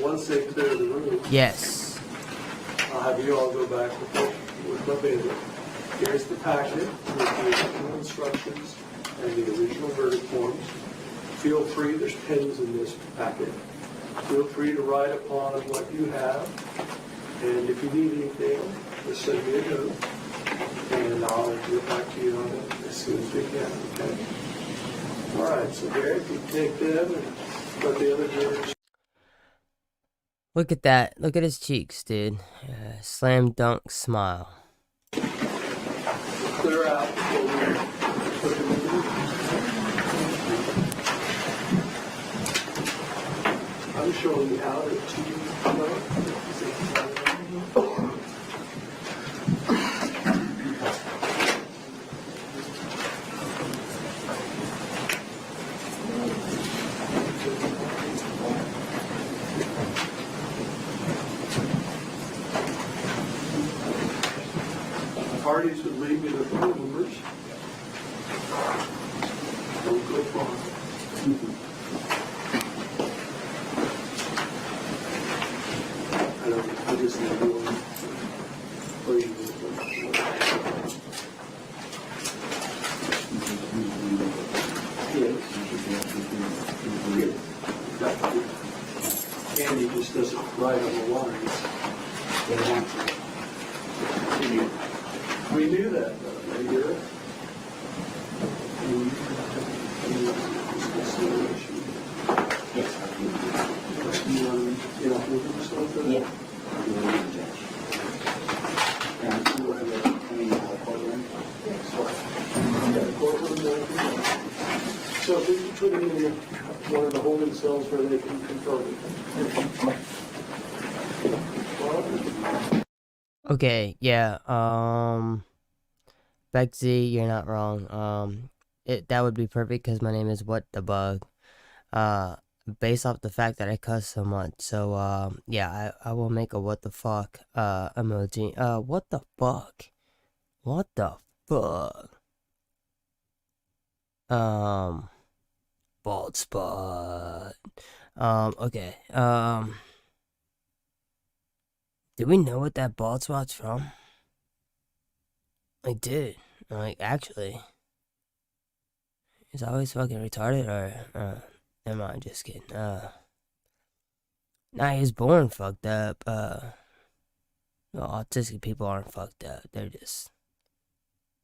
Once they clear the room, yes, I'll have you all go back with my bailiff. Here's the packet with the original instructions and the original verdict forms. Feel free, there's pens in this packet. Feel free to write upon what you have. And if you need anything, just send me a note. And I'll get back to you on it as soon as we can, okay? All right, so Derek, you take them and let the other jurors. Look at that. Look at his cheeks, dude. Slam dunk smile. Clear out before we put them in. I'm showing you how to parties would leave me the phone numbers. Don't go far. I just need to go Andy just doesn't write on the lines. They want to. We knew that, though. They hear it. Yeah. So if we can put it in one of the holding cells where they can confirm it. Okay, yeah, Bexy, you're not wrong. That would be perfect because my name is What the Bug. Based off the fact that I cuss so much. So, yeah, I will make a what the fuck, emoji. What the fuck? What the fuck? Bald spot. Okay, do we know what that bald spot's from? I did. Like, actually. Is I always fucking retarded, or, am I just kidding? Nah, he was born fucked up. Well, autistic people aren't fucked up. They're just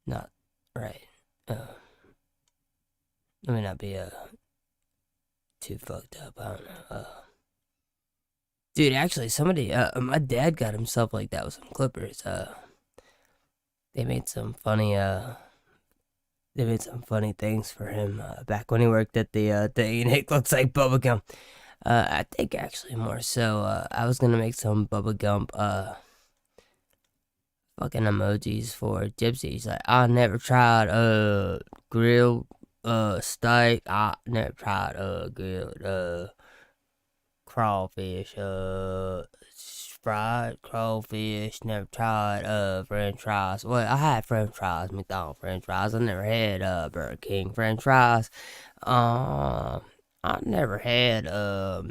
not right. Let me not be, too fucked up. I don't know. Dude, actually, somebody, my dad got himself like that with some clippers. They made some funny, things for him, back when he worked at the thing, and it looks like bubblegum. I think actually more so, I was gonna make some bubblegum, fucking emojis for gypsies. Like, I never tried, grilled, steak. I never tried, grilled, crawfish, fried crawfish. Never tried french fries. Well, I had french fries, McDonald's french fries. I never had Burger King french fries. I never had I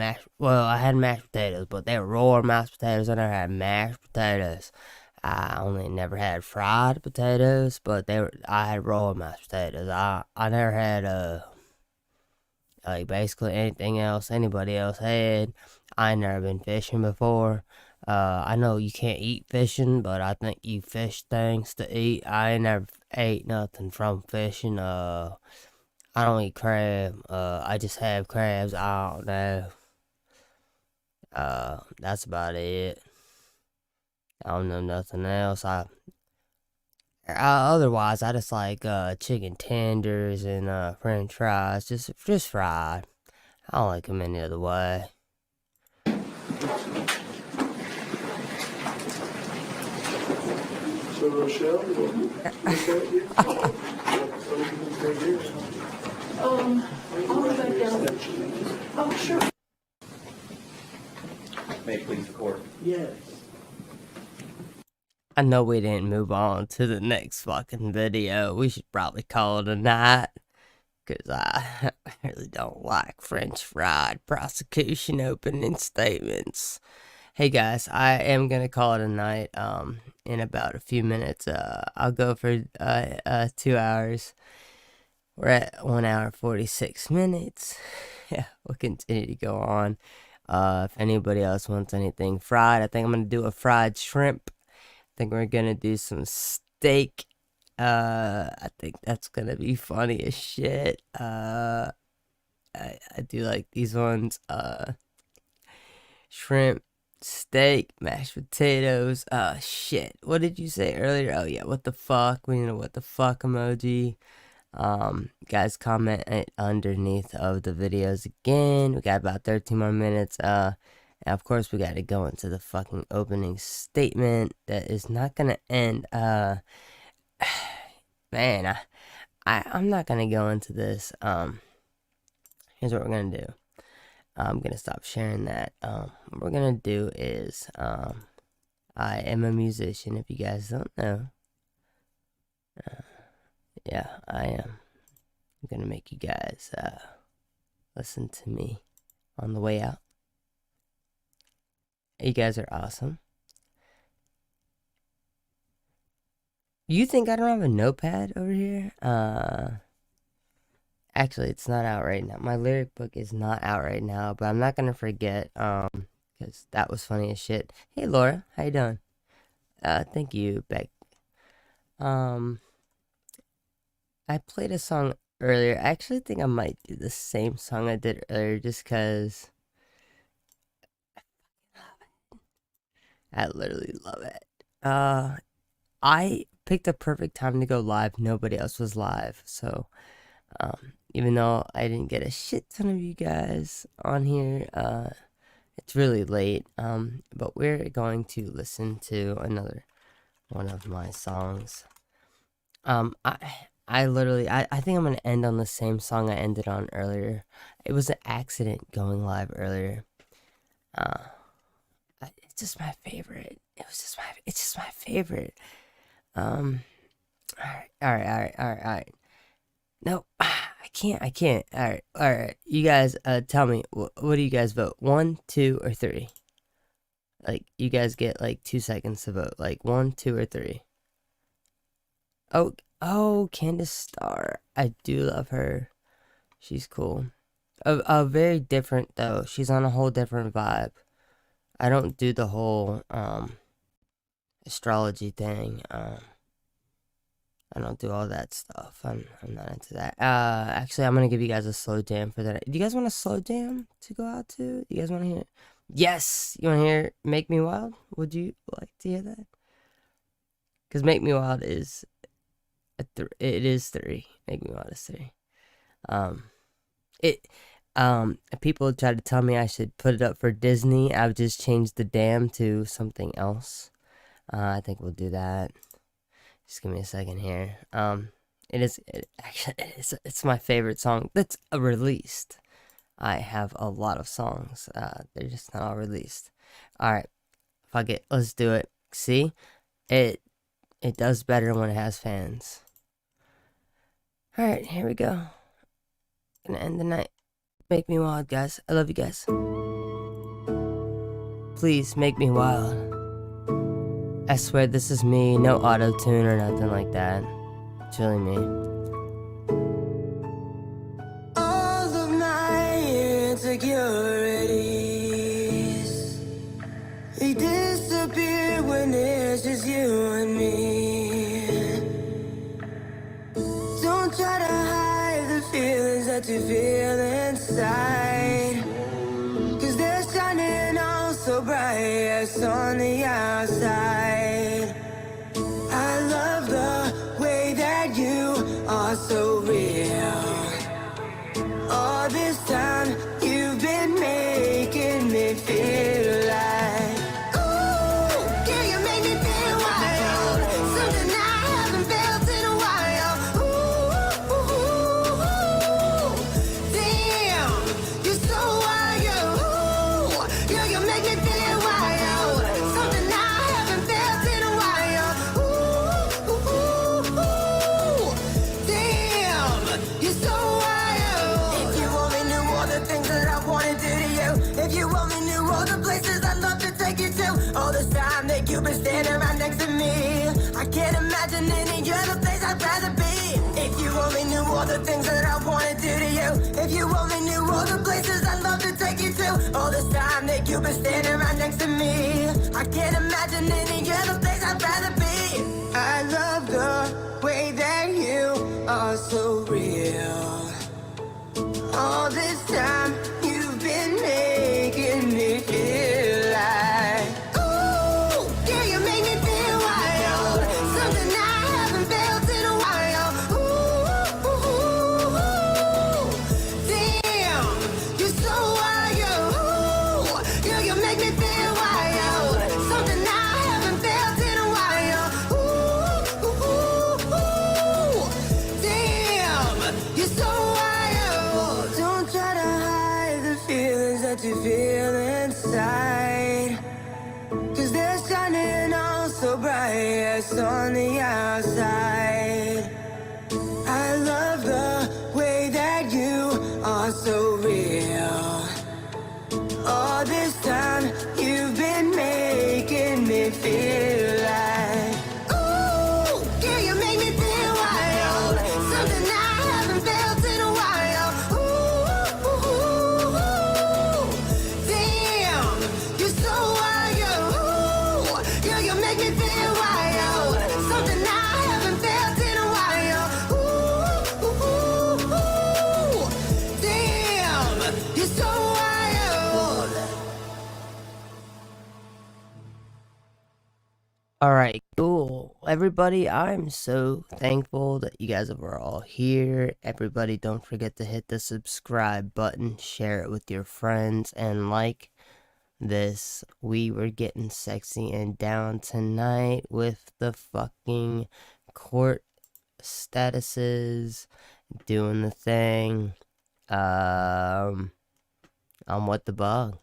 had mashed potatoes, but they were raw mashed potatoes. I never had mashed potatoes. I only never had fried potatoes, but I had raw mashed potatoes. I never had like basically anything else anybody else had. I ain't never been fishing before. I know you can't eat fishing, but I think you fish things to eat. I ain't never ate nothing from fishing. I don't eat crab. I just have crabs. I don't know. That's about it. I don't know nothing else. Otherwise, I just like chicken tenders and french fries, just fried. I don't like them any other way. So Rochelle, I'll go back down. Oh, sure. May it please the court. Yes. I know we didn't move on to the next fucking video. We should probably call it a night. Because I really don't like French fried prosecution opening statements. Hey guys, I am gonna call it a night. In about a few minutes. I'll go for 2 hours. We're at 1 hour 46 minutes. Yeah, we'll continue to go on. If anybody else wants anything fried, I think I'm gonna do a fried shrimp. I think we're gonna do some steak. I think that's gonna be funny as shit. I do like these ones. Shrimp, steak, mashed potatoes. Shit. What did you say earlier? Oh yeah, what the fuck? We need a what the fuck emoji. Guys, comment it underneath of the videos again. We got about 13 more minutes. And of course we gotta go into the fucking opening statement that is not gonna end. Man, I'm not gonna go into this. Here's what we're gonna do. I'm gonna stop sharing that. What we're gonna do is, I am a musician, if you guys don't know. Yeah, I am. I'm gonna make you guys, listen to me on the way out. You guys are awesome. You think I don't have a notepad over here? Actually, it's not out right now. My lyric book is not out right now, but I'm not gonna forget, because that was funny as shit. Hey, Laura, how you doing? Thank you, Beck. I played a song earlier. I actually think I might do the same song I did earlier, just because I literally love it. I picked a perfect time to go live. Nobody else was live, so even though I didn't get a shit ton of you guys on here, it's really late. But we're going to listen to another one of my songs. I literally, I think I'm gonna end on the same song I ended on earlier. It was an accident going live earlier. It's just my favorite. It's just my favorite. Alright. No, I can't. Alright. You guys, tell me, what do you guys vote? 1, 2, or 3? Like, you guys get, like, 2 seconds to vote. Like, 1, 2, or 3. Oh, Candace Starr. I do love her. She's cool. A very different, though. She's on a whole different vibe. I don't do the whole, astrology thing. I don't do all that stuff. I'm not into that. Actually, I'm gonna give you guys a slow jam for that. Do you guys want a slow jam to go out to? You guys want to hear? Yes! You want to hear Make Me Wild? Would you like to hear that? Because Make Me Wild is... it is 3. Make Me Wild is 3. People try to tell me I should put it up for Disney. I've just changed the dam to something else. I think we'll do that. Just give me a second here. It's my favorite song that's released. I have a lot of songs. They're just not all released. Alright. Fuck it. Let's do it. See? It does better when it has fans. Alright, here we go. Gonna end the night. Make me wild, guys. I love you guys. Please make me wild. I swear this is me. No auto-tune or nothing like that. It's really me. All of my insecurities, they disappear when it's just you and me. Don't try to hide the feelings that you feel inside, 'cause they're shining all so bright as on the outside. I love the way that you are so real. All this time you've been making me feel like, ooh, yeah, you make me feel wild. Something I haven't felt in a while. Ooh, damn, you're so wild. Ooh, yeah, you make me feel wild. Something I haven't felt in a while. Ooh, damn. only knew all the places I'd love to take you to. All this time that you've been standing right next to me, I can't imagine any other place I'd rather be. If you only knew all the things that I wanna do to you. If you only knew all the places I'd love to take you to. All this time that you've been standing right next to me, I can't imagine any other place I'd rather be. I love the way that you are so real. All this time you've been making me feel like, ooh, yeah, you make me feel wild. Something I haven't felt in a while. Ooh, damn, you're so wild. Ooh, you make me feel wild. Something I haven't felt in a while. Ooh, damn, you're so wild. Don't try to hide the feelings that you feel inside, 'cause they're shining all so bright as on the outside. I love the way that you are so real. All this time you've been making me feel like, ooh, yeah, you make me feel wild. Something I haven't felt in a while. Ooh, damn, you're so wild. Ooh, yeah, you make me feel wild. Something I haven't felt in a while. Ooh, damn, you're so wild. Alright, cool. Everybody, I'm so thankful that you guys are all here. Everybody, don't forget to hit the subscribe button, share it with your friends, and like this. We were getting sexy and down tonight with the fucking court statuses, doing the thing. On What the Bug.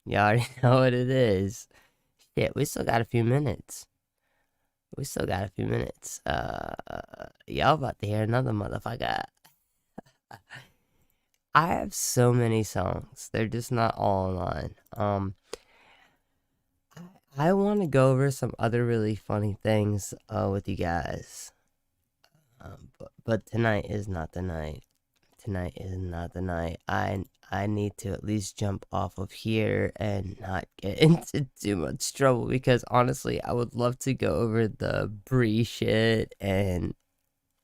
You already know what it is. Shit, we still got a few minutes. Y'all about to hear another motherfucker. I have so many songs. They're just not all online. I want to go over some other really funny things with you guys. But tonight is not the night. Tonight is not the night. I need to at least jump off of here and not get into too much trouble, because honestly, I would love to go over the Bree shit and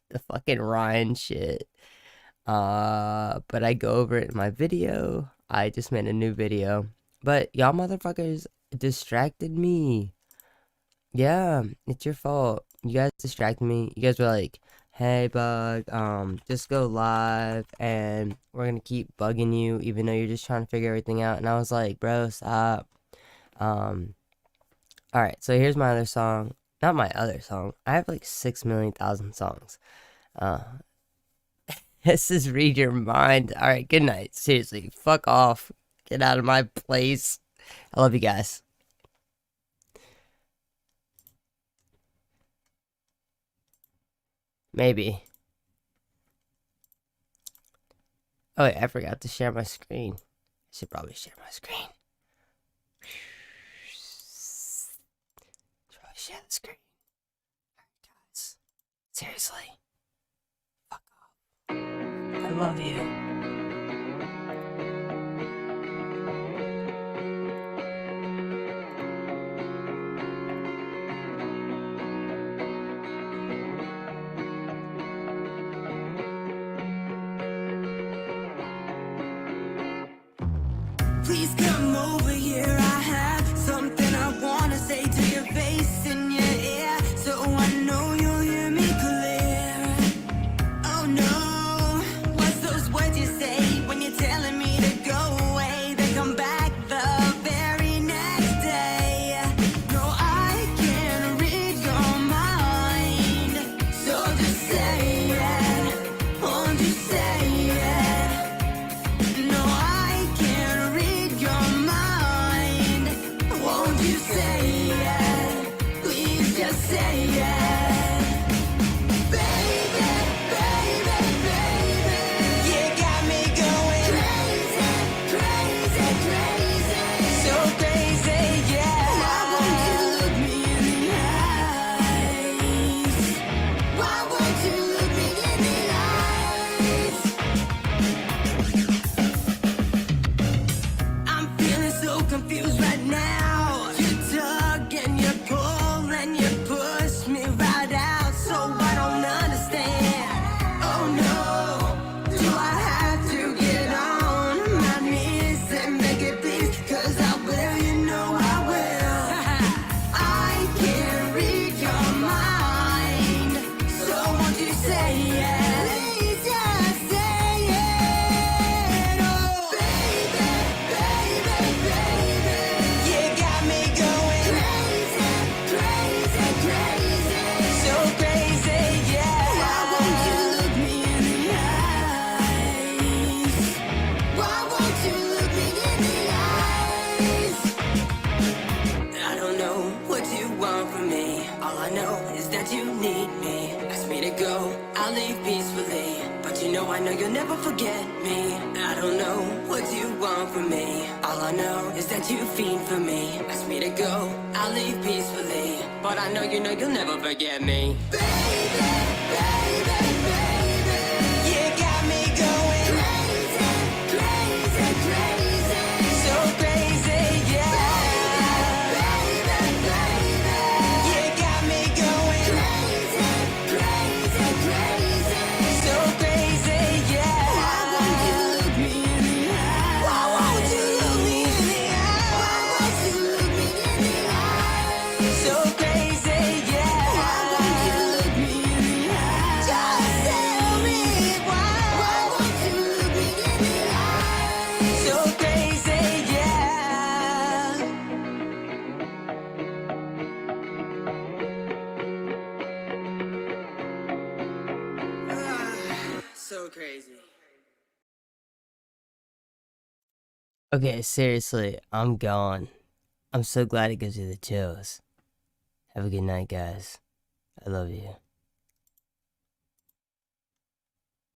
the fucking Ryan shit. But I go over it in my video. I just made a new video. But y'all motherfuckers distracted me. Yeah, it's your fault. You guys distracted me. You guys were like, hey Bug, just go live and we're gonna keep bugging you even though you're just trying to figure everything out. And I was like, bro, stop. Alright, so here's my other song. Not my other song. I have like 6 million thousand songs. This is Read Your Mind. Alright, good night. Seriously, fuck off. Get out of my place. I love you guys. Maybe. Oh wait, I forgot to share my screen. I should probably share my screen. Should probably share the screen. Alright guys. Seriously. Fuck off. I love you. Please come over here. I have something I wanna say to your face in your ear, so I know you'll hear me clear. Oh no, what's those words you say when you're telling me to go away? They come back the very next day. No, I can't read your mind, so just say it. Won't you say it? No, I can't read your mind. Won't you say it? Please confused right now. You tug and you pull and you push me right out, so I don't understand. Oh no, do I have to get on my knees and beg it please? 'Cause I will, you know I will. I can't read your mind, so won't you say it? Please just say it. Oh, baby, baby, baby, you got me going crazy, crazy, crazy, so crazy, yeah. Why won't you look me in the eyes? Why won't you look me in the eyes? I don't know what you want from me. All I know is that you need me. Ask me to go, I'll leave peacefully. But you know you'll never forget me. I don't know what you want from me. All I know is that you fiend for me. Ask me to go, I'll leave peacefully. But I know you'll never forget me. Baby, baby, baby, you got me going crazy, crazy, crazy, so crazy, yeah. Baby, baby, you got me going crazy, crazy, crazy, so crazy, yeah. Why won't you look me in the eye? Why won't you look me in the eye? Why won't you look me in the eye? So crazy, yeah. Why won't you look me in the eye? Just tell me why. Why won't you look me in the eye? So crazy, yeah. So crazy. Okay, seriously, I'm gone. I'm so glad it gives you the chills. Have a good night, guys. I love you.